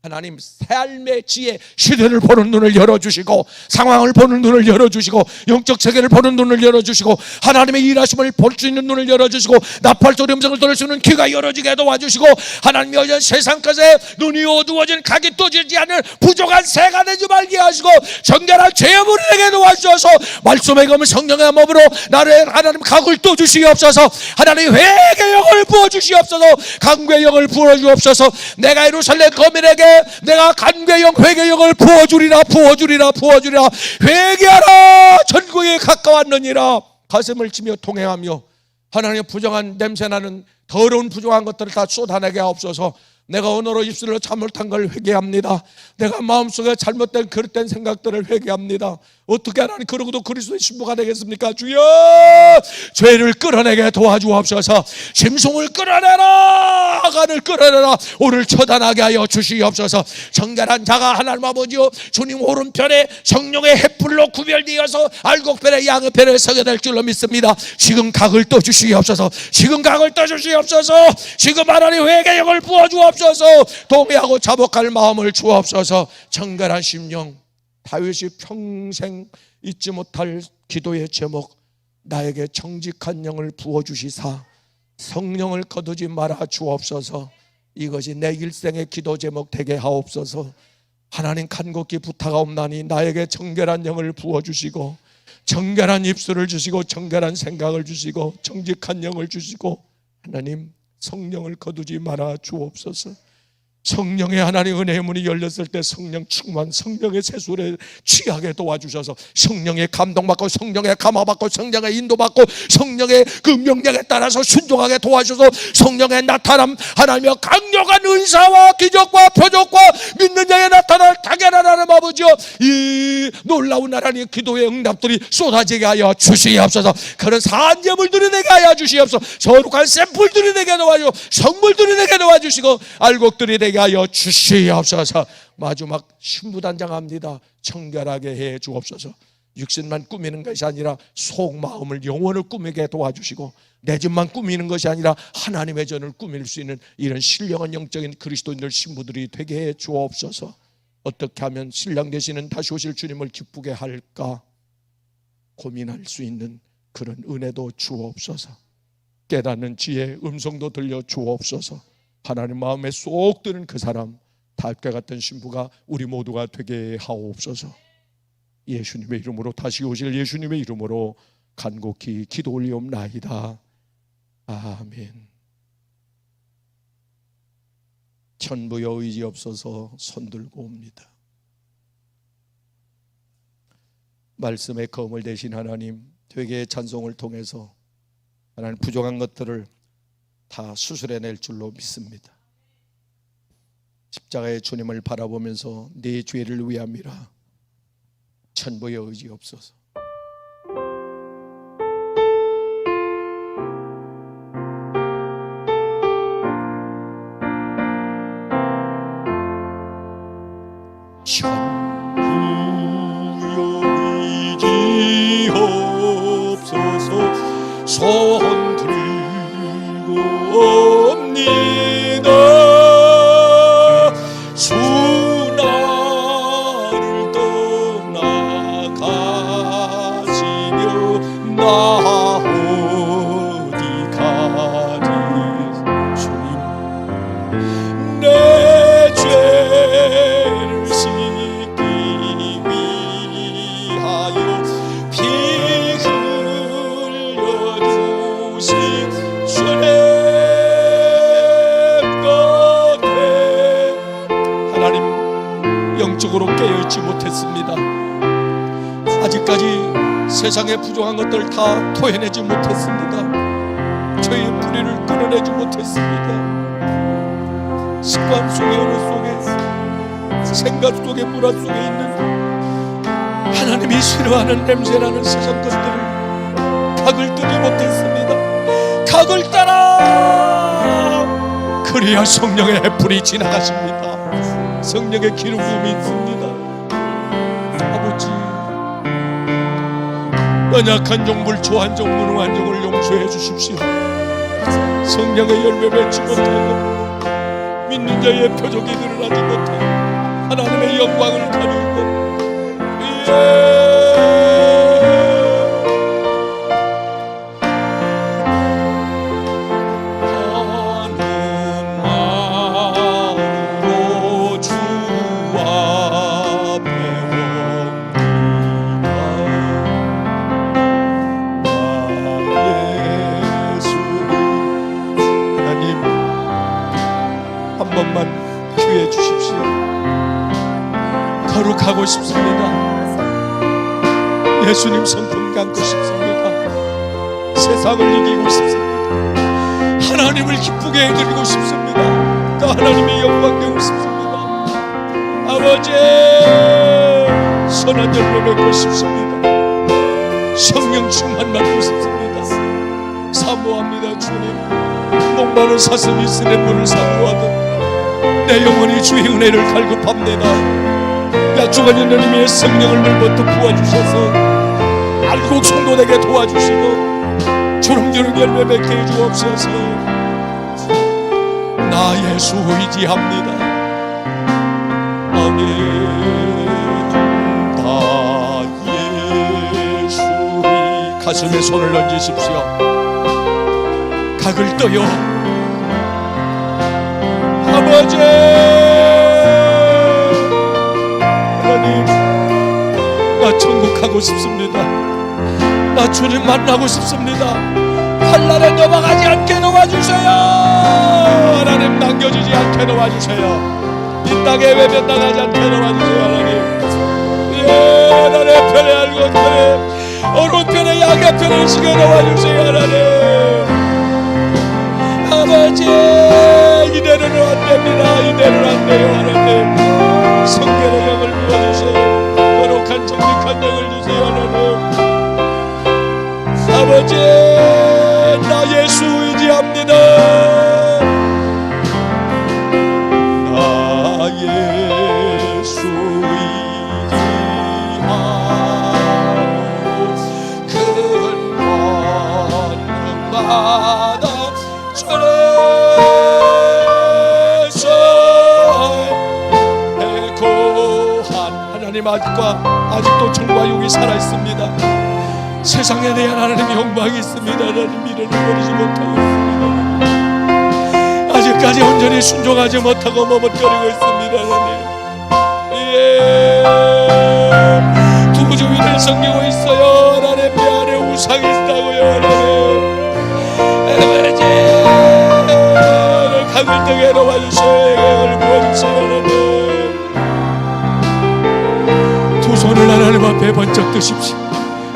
하나님 삶의 지혜, 시대를 보는 눈을 열어주시고 상황을 보는 눈을 열어주시고 영적 세계를 보는 눈을 열어주시고 하나님의 일하심을 볼 수 있는 눈을 열어주시고 나팔 소리 음성을 들을 수 있는 귀가 열어지게 도와주시고, 하나님이 어제 세상 것에 눈이 어두워진 각이 떠지지 않는 부족한 새가 되지 말게 하시고 정결한 죄물이 되게 도와주셔서 말씀의 검은 성령의 몸으로 나를 하나님 각을 떠주시옵소서. 하나님 회개의 영을 부어주시옵소서. 강구의 영을 부어주옵소서. 내가 예루살렘 거민에게 내가 간괴영 회개영을 부어주리라 부어주리라 부어주리라. 회개하라 천국에 가까웠느니라. 가슴을 치며 통행하며 하나님의 부정한 냄새나는 더러운 부정한 것들을 다 쏟아내게 하옵소서. 내가 언어로 입술로 잘못한 걸 회개합니다. 내가 마음속에 잘못된 그릇된 생각들을 회개합니다. 어떻게 하나님 그러고도 그리스도의 신부가 되겠습니까? 주여 죄를 끌어내게 도와주옵소서. 짐승을 끌어내라, 아간을 끌어내라. 오늘 처단하게 하여 주시옵소서. 정결한 자가 하나님 아버지요 주님 오른편에 성령의 햇불로 구별되어서 알곡편에 양편에 서게 될 줄로 믿습니다. 지금 각을 떠주시옵소서. 지금 각을 떠주시옵소서. 지금 하나님 회개력을 부어주옵소서. 동의하고 자복할 마음을 주옵소서. 정결한 심령, 다윗이 평생 잊지 못할 기도의 제목, 나에게 정직한 영을 부어주시사 성령을 거두지 말아 주옵소서. 이것이 내 일생의 기도 제목 되게 하옵소서. 하나님 간곡히 부탁하옵나니 나에게 정결한 영을 부어주시고 정결한 입술을 주시고 정결한 생각을 주시고 정직한 영을 주시고 하나님 성령을 거두지 말아 주옵소서. 성령의 하나님 은혜의 문이 열렸을 때 성령 충만, 성령의 세술에 취하게 도와주셔서 성령의 감동받고 성령의 감화받고 성령의 인도받고 성령의 그 명령에 따라서 순종하게 도와주셔서 성령의 나타남, 하나님의 강력한 은사와 기적과 표적과 믿는 자의 나타날 당연한 하나님 아버지여 이 놀라운 하나님의 기도의 응답들이 쏟아지게 하여 주시옵소서. 그런 산재물들이 되게 하여 주시옵소서. 거룩한 샘플들이 되게 도와주시고 성물들이 되게 도와주시고 알곡들이 되게 하여 주시옵소서. 마지막 신부단장합니다. 청결하게 해 주옵소서. 육신만 꾸미는 것이 아니라 속 마음을 영혼을 꾸미게 도와주시고 내 집만 꾸미는 것이 아니라 하나님의 전을 꾸밀 수 있는 이런 신령한 영적인 그리스도인들 신부들이 되게 해 주옵소서. 어떻게 하면 신랑 되시는 다시 오실 주님을 기쁘게 할까 고민할 수 있는 그런 은혜도 주옵소서. 깨닫는 지혜 음성도 들려 주옵소서. 하나님 마음에 쏙 드는 그 사람 다윗과 같은 신부가 우리 모두가 되게 하옵소서. 예수님의 이름으로 다시 오실 예수님의 이름으로 간곡히 기도 올리옵나이다. 아멘. 천부여 의지 없어서 손들고 옵니다. 말씀의 검을 대신 하나님, 되게 찬송을 통해서 하나님 부족한 것들을 다 수술해낼 줄로 믿습니다. 십자가의 주님을 바라보면서 내 죄를 위함이라 천부의 의지 없어서. 천부여 의지 없어서 손 들고 옵니다. 주 나를 떠나가시며 나 어디 가리. 주님 내 죄를 씻기 위하여 피 흘려주신 주님 곁에 하나님, 영적으로 깨어있지 못했습니다. 아직까지 세상의 부족한 것들 다 토해내지 못했습니다. 저의 뿌리를 끊어내지 못했습니다. 습관 속에, 어느 속에, 생각 속에, 문화 속에 있는 하나님이 싫어하는 냄새나는 세상 것들을 각을 뜨지 못했습니다. 각을 따라 그래야 성령의 불이 지나가십니다. 성령의 기름부음이 있습니다. 아버지, 연약한 종, 불초한 종, 무능한 종을 용서해 주십시오. 성령의 열매 맺지 못하고 믿는 자의 표적이 드러나지 못하고 하나님의 영광을 가리고 하는 마음으로 주 앞에 옵니다. 나 예수를. 하나님, 한 번만 기회 주십시오. 거룩하고 싶습니다. 예수님 성품 갖고 싶습니다. 세상을 이기고 싶습니다. 하나님을 기쁘게 해드리고 싶습니다. 또 하나님의 영광 되고 싶습니다. 아버지, 선한 열매 맺고 싶습니다. 성령 충만 받고 싶습니다. 사모합니다. 주님, 목마른 사슴이 쓰는 물을 사모하듯 내 영혼이 주의 은혜를 갈급합니다. 약속한 하나님의 성령을 물부터 부어주셔서 알고 충돌되게 도와주시고 주름주름 열매 맺게 해주옵소서. 나 예수 의지합니다. 아멘. 나 예수 가슴에 손을 얹으십시오. 각을 떠요. 아버지, 하나님, 나 천국 가고 싶습니다. 나 주님 만나고 싶습니다. 환난에 넘어가지 않게 도와주세요. 하나님, 남겨지지 않게 도와주세요. 이 땅에 외면당하지 않게 도와주세요. 하나님, 나의 편에 알고 편에 오른편에 양의 편을 시게 도와주세요. 하나님, 아버지, 이대로는 안됩니다. 이대로는 안돼요. 하나님, 성결의 영을 부어주세요. 거룩한 정직한 영을 주세요. 하나님, 아버지, 나 예수 의지합니다. 나 예수 의지하고 큰 권능받아 주께서 해고한 하나님, 아직도 정과 육이 살아있습니다. 세상에 대한 하나님의 영광이 있습니다. 하나님, 미련을 버리지 못하고 있습니다. 아직까지 온전히 순종하지 못하고 머뭇거리고 있습니다. 하나님, 두 주위를 섬기고 있어요. 하나님, 내 안에 우상이 있다고요. 하나님, 아버지, 각을 뜨게 놓아주세요. 번쩍 드십시오.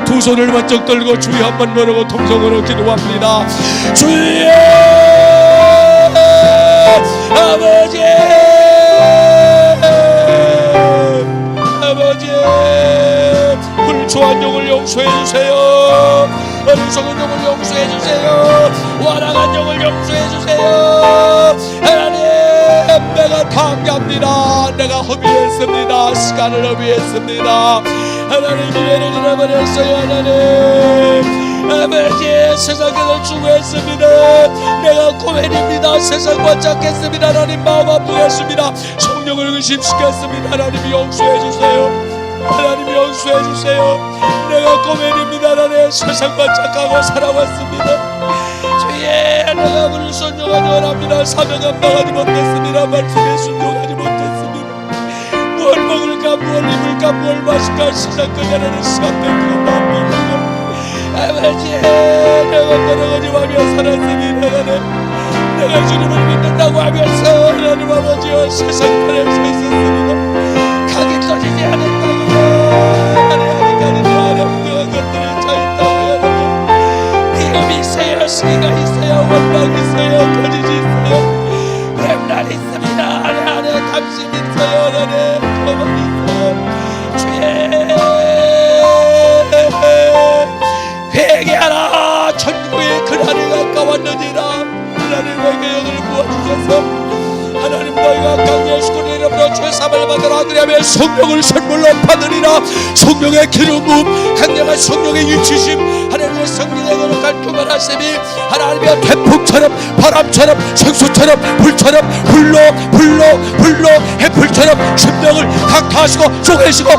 두 손을 번쩍 들고 주여 한번 부르고 통성으로 기도합니다. 주여 아버지, 아버지, 불초한 영을 용서해 주세요. 어리석은 영을 용서해 주세요. 완악한 영을 용서해 주세요. 하나님, 내가 당합니다. 내가 허비했습니다. 시간을 허비했습니다. 하나님, 기회를 잃어버렸어요. 하나님, 아버지, 세상을 추구했습니다. 내가 고맨입니다. 세상과 짝했습니다. 하나님, 마음 아프겠습니다. 성령을 의심시켰습니다. 하나님, 용서해 주세요. 하나님, 용서해 주세요. 내가 고맨입니다. 하나님, 세상과 짝하고 살아왔습니다. 주의 내가 오늘 순종하기 원합니다. 사명 감당하지 못했습니다. 말씀에 순종하지 못했습니다. 뭘 먹을까, 뭘 입을까, 뭘 마실까, 세상 그녀라는 시간 뺏기고 마음 뺏기고 아버지, 내가 걸어가지하며 살았습니다. 하나님, 내가 주님을 믿는다고 하면서 하나님 아버지와 세상 편에 서 있었습니다. 가기 떠지지 않았다고요. 아직까지도 어려운 것들이 차있다고요. 위험이 있어요. 시기가 있어요. 원망이 있어요. 거짓이 있어요. 렘날이 있습니다. 안에 당신 있어요. 안에 가만히 있어요. 주의 회개하라. 천국의 그날이 가까웠느니라. 하나님에게 영을 부어주셔서 하나님, 너희가 강구의 수군의 이름으로 죄사함을 받으라. 그리하면 성령을 선물로 받으리라. 성령의 기름 부음, 강력한 성령의 위치심, 하나님의 성령의 거룩한 교만하심이 하나님의 태풍처럼, 바람처럼, 생수처럼, 불처럼, 불로 해불처럼 심령을 강타하시고 쪼개시고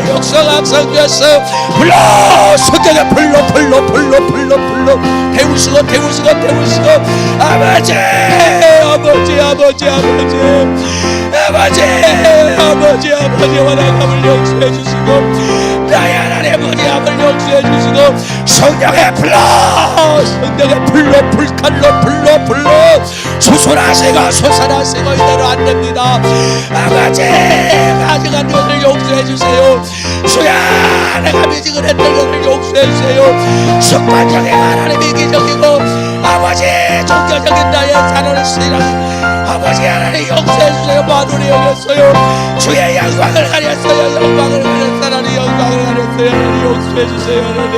역사가 항상 되었어요. 불러 성경에 불러 태우시고 아버지 원한함을 용서해 주시고 나의 하나님의 원한함을 용서해 주시고 성령의 불로 불칼로 솟아나시고 이대로 안 됩니다. 아버지, 가증한 것을 용서해 주세요. 주야, 내가 미지근했던 것을 용서해 주세요. 습관적인 하나님이 기적이고 아버지, 종교적인 나의 사랑을 쓰이라. 아버지 하나님, 용서해 주세요. 마누리 여겼어요. 주의 영광을 가렸어요. 하나님, 영광을 가렸어요. 하나님, 용서해 주세요. 하나님,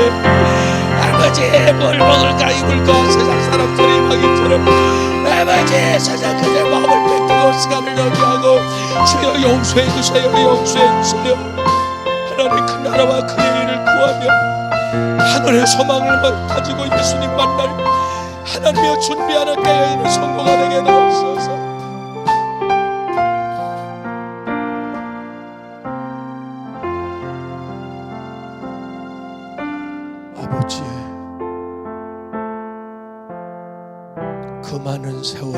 아버지, 뭘 먹을까 입을까 세상 사람들이 하기처럼 아버지, 세상 그의 마음을 뺏기고 시간을 낭비하고 주여 용서해 주세요. 하나님, 그 나라와 그의 일을 구하며 하늘의 소망을 가지고 예수님 만날 하나님의 준비하는 때에 이를 성공하게 하옵소서. 아버지, 그 많은 세월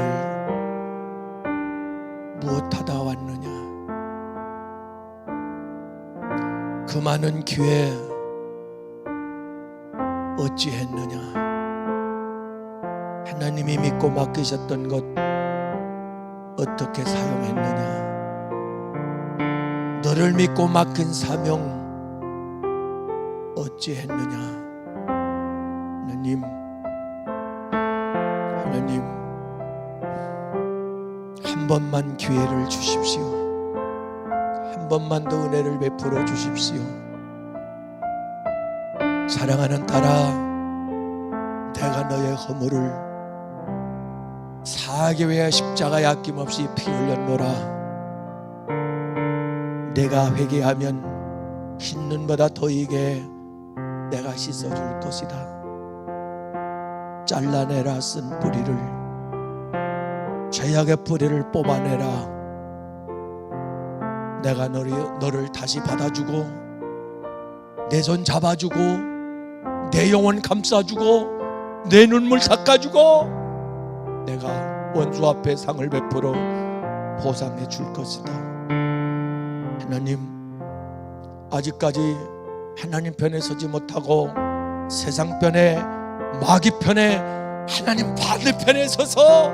무엇하다 왔느냐? 그 많은 기회 어찌했느냐? 하나님이 믿고 맡기셨던 것 어떻게 사용했느냐? 너를 믿고 맡긴 사명 어찌했느냐? 하나님, 한 번만 기회를 주십시오. 한 번만 더 은혜를 베풀어 주십시오. 사랑하는 딸아, 내가 너의 허물을 사하기 위해 십자가에 아낌없이 피 흘렸노라. 내가 회개하면 흰 눈보다 더 이게 내가 씻어줄 것이다. 잘라내라 쓴 뿌리를, 죄악의 뿌리를 뽑아내라. 내가 너를 다시 받아주고 내 손 잡아주고 내 영혼 감싸주고 내 눈물 닦아주고 내가 원수 앞에 상을 베풀어 보상해 줄 것이다. 하나님, 아직까지 하나님 편에 서지 못하고 세상 편에, 마귀 편에, 하나님 반대편에 서서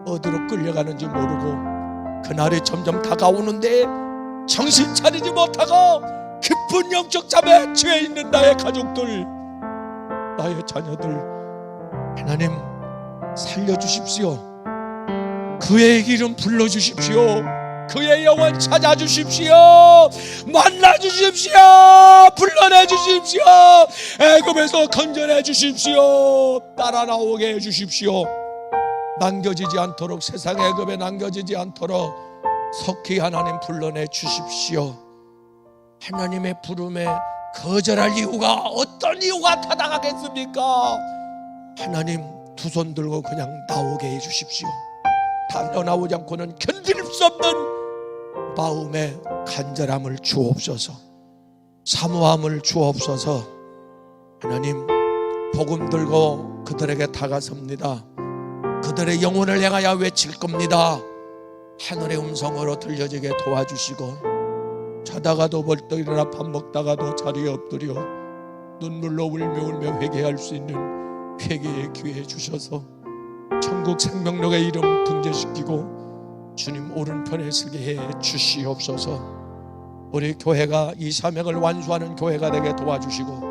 어디로 끌려가는지 모르고 그날이 점점 다가오는데 정신 차리지 못하고 깊은 영적 잠에 취해 있는 나의 가족들, 나의 자녀들, 하나님 살려주십시오. 그의 이름 불러주십시오. 그의 영혼 찾아주십시오. 만나주십시오. 불러내주십시오. 애굽에서 건져내주십시오. 따라 나오게 해주십시오. 남겨지지 않도록, 세상 애굽에 남겨지지 않도록 속히 하나님 불러내 주십시오. 하나님의 부름에 거절할 이유가, 어떤 이유가 타당하겠습니까? 하나님 두 손 들고 그냥 나오게 해주십시오. 달려 나오지 않고는 견딜 수 없는 마음의 간절함을 주옵소서. 사모함을 주옵소서. 하나님 복음 들고 그들에게 다가섭니다. 그들의 영혼을 향하여 외칠 겁니다. 하늘의 음성으로 들려지게 도와주시고, 자다가도 벌떡 일어나 밥 먹다가도 자리에 엎드려 눈물로 울며 회개할 수 있는 회개의 기회 주셔서 천국 생명록의 이름 등재시키고 주님 오른편에 서게 해 주시옵소서. 우리 교회가 이 사명을 완수하는 교회가 되게 도와주시고,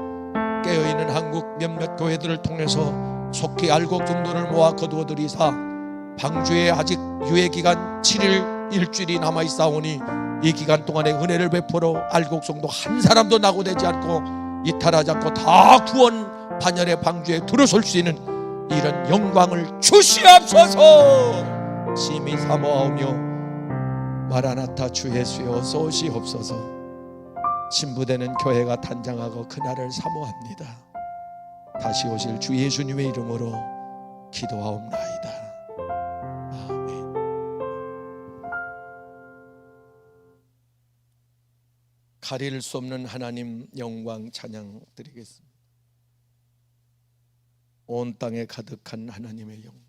깨어있는 한국 몇몇 교회들을 통해서 속히 알곡 정도를 모아 거두어들이사 방주에 아직 유예기간 7일 일주일이 남아있사오니 이 기간 동안에 은혜를 베풀어 알곡 정도 한 사람도 낙오되지 않고 이탈하지 않고 다 구원 반열의 방주에 들어설 수 있는 이런 영광을 주시옵소서. 심히 사모하오며 마라나타 주 예수여 어서 오시옵소서. 신부되는 교회가 탄장하고 그날을 사모합니다. 다시 오실 주 예수님의 이름으로 기도하옵나이다. 아멘. 가릴 수 없는 하나님 영광 찬양 드리겠습니다. 온 땅에 가득한 하나님의 영광.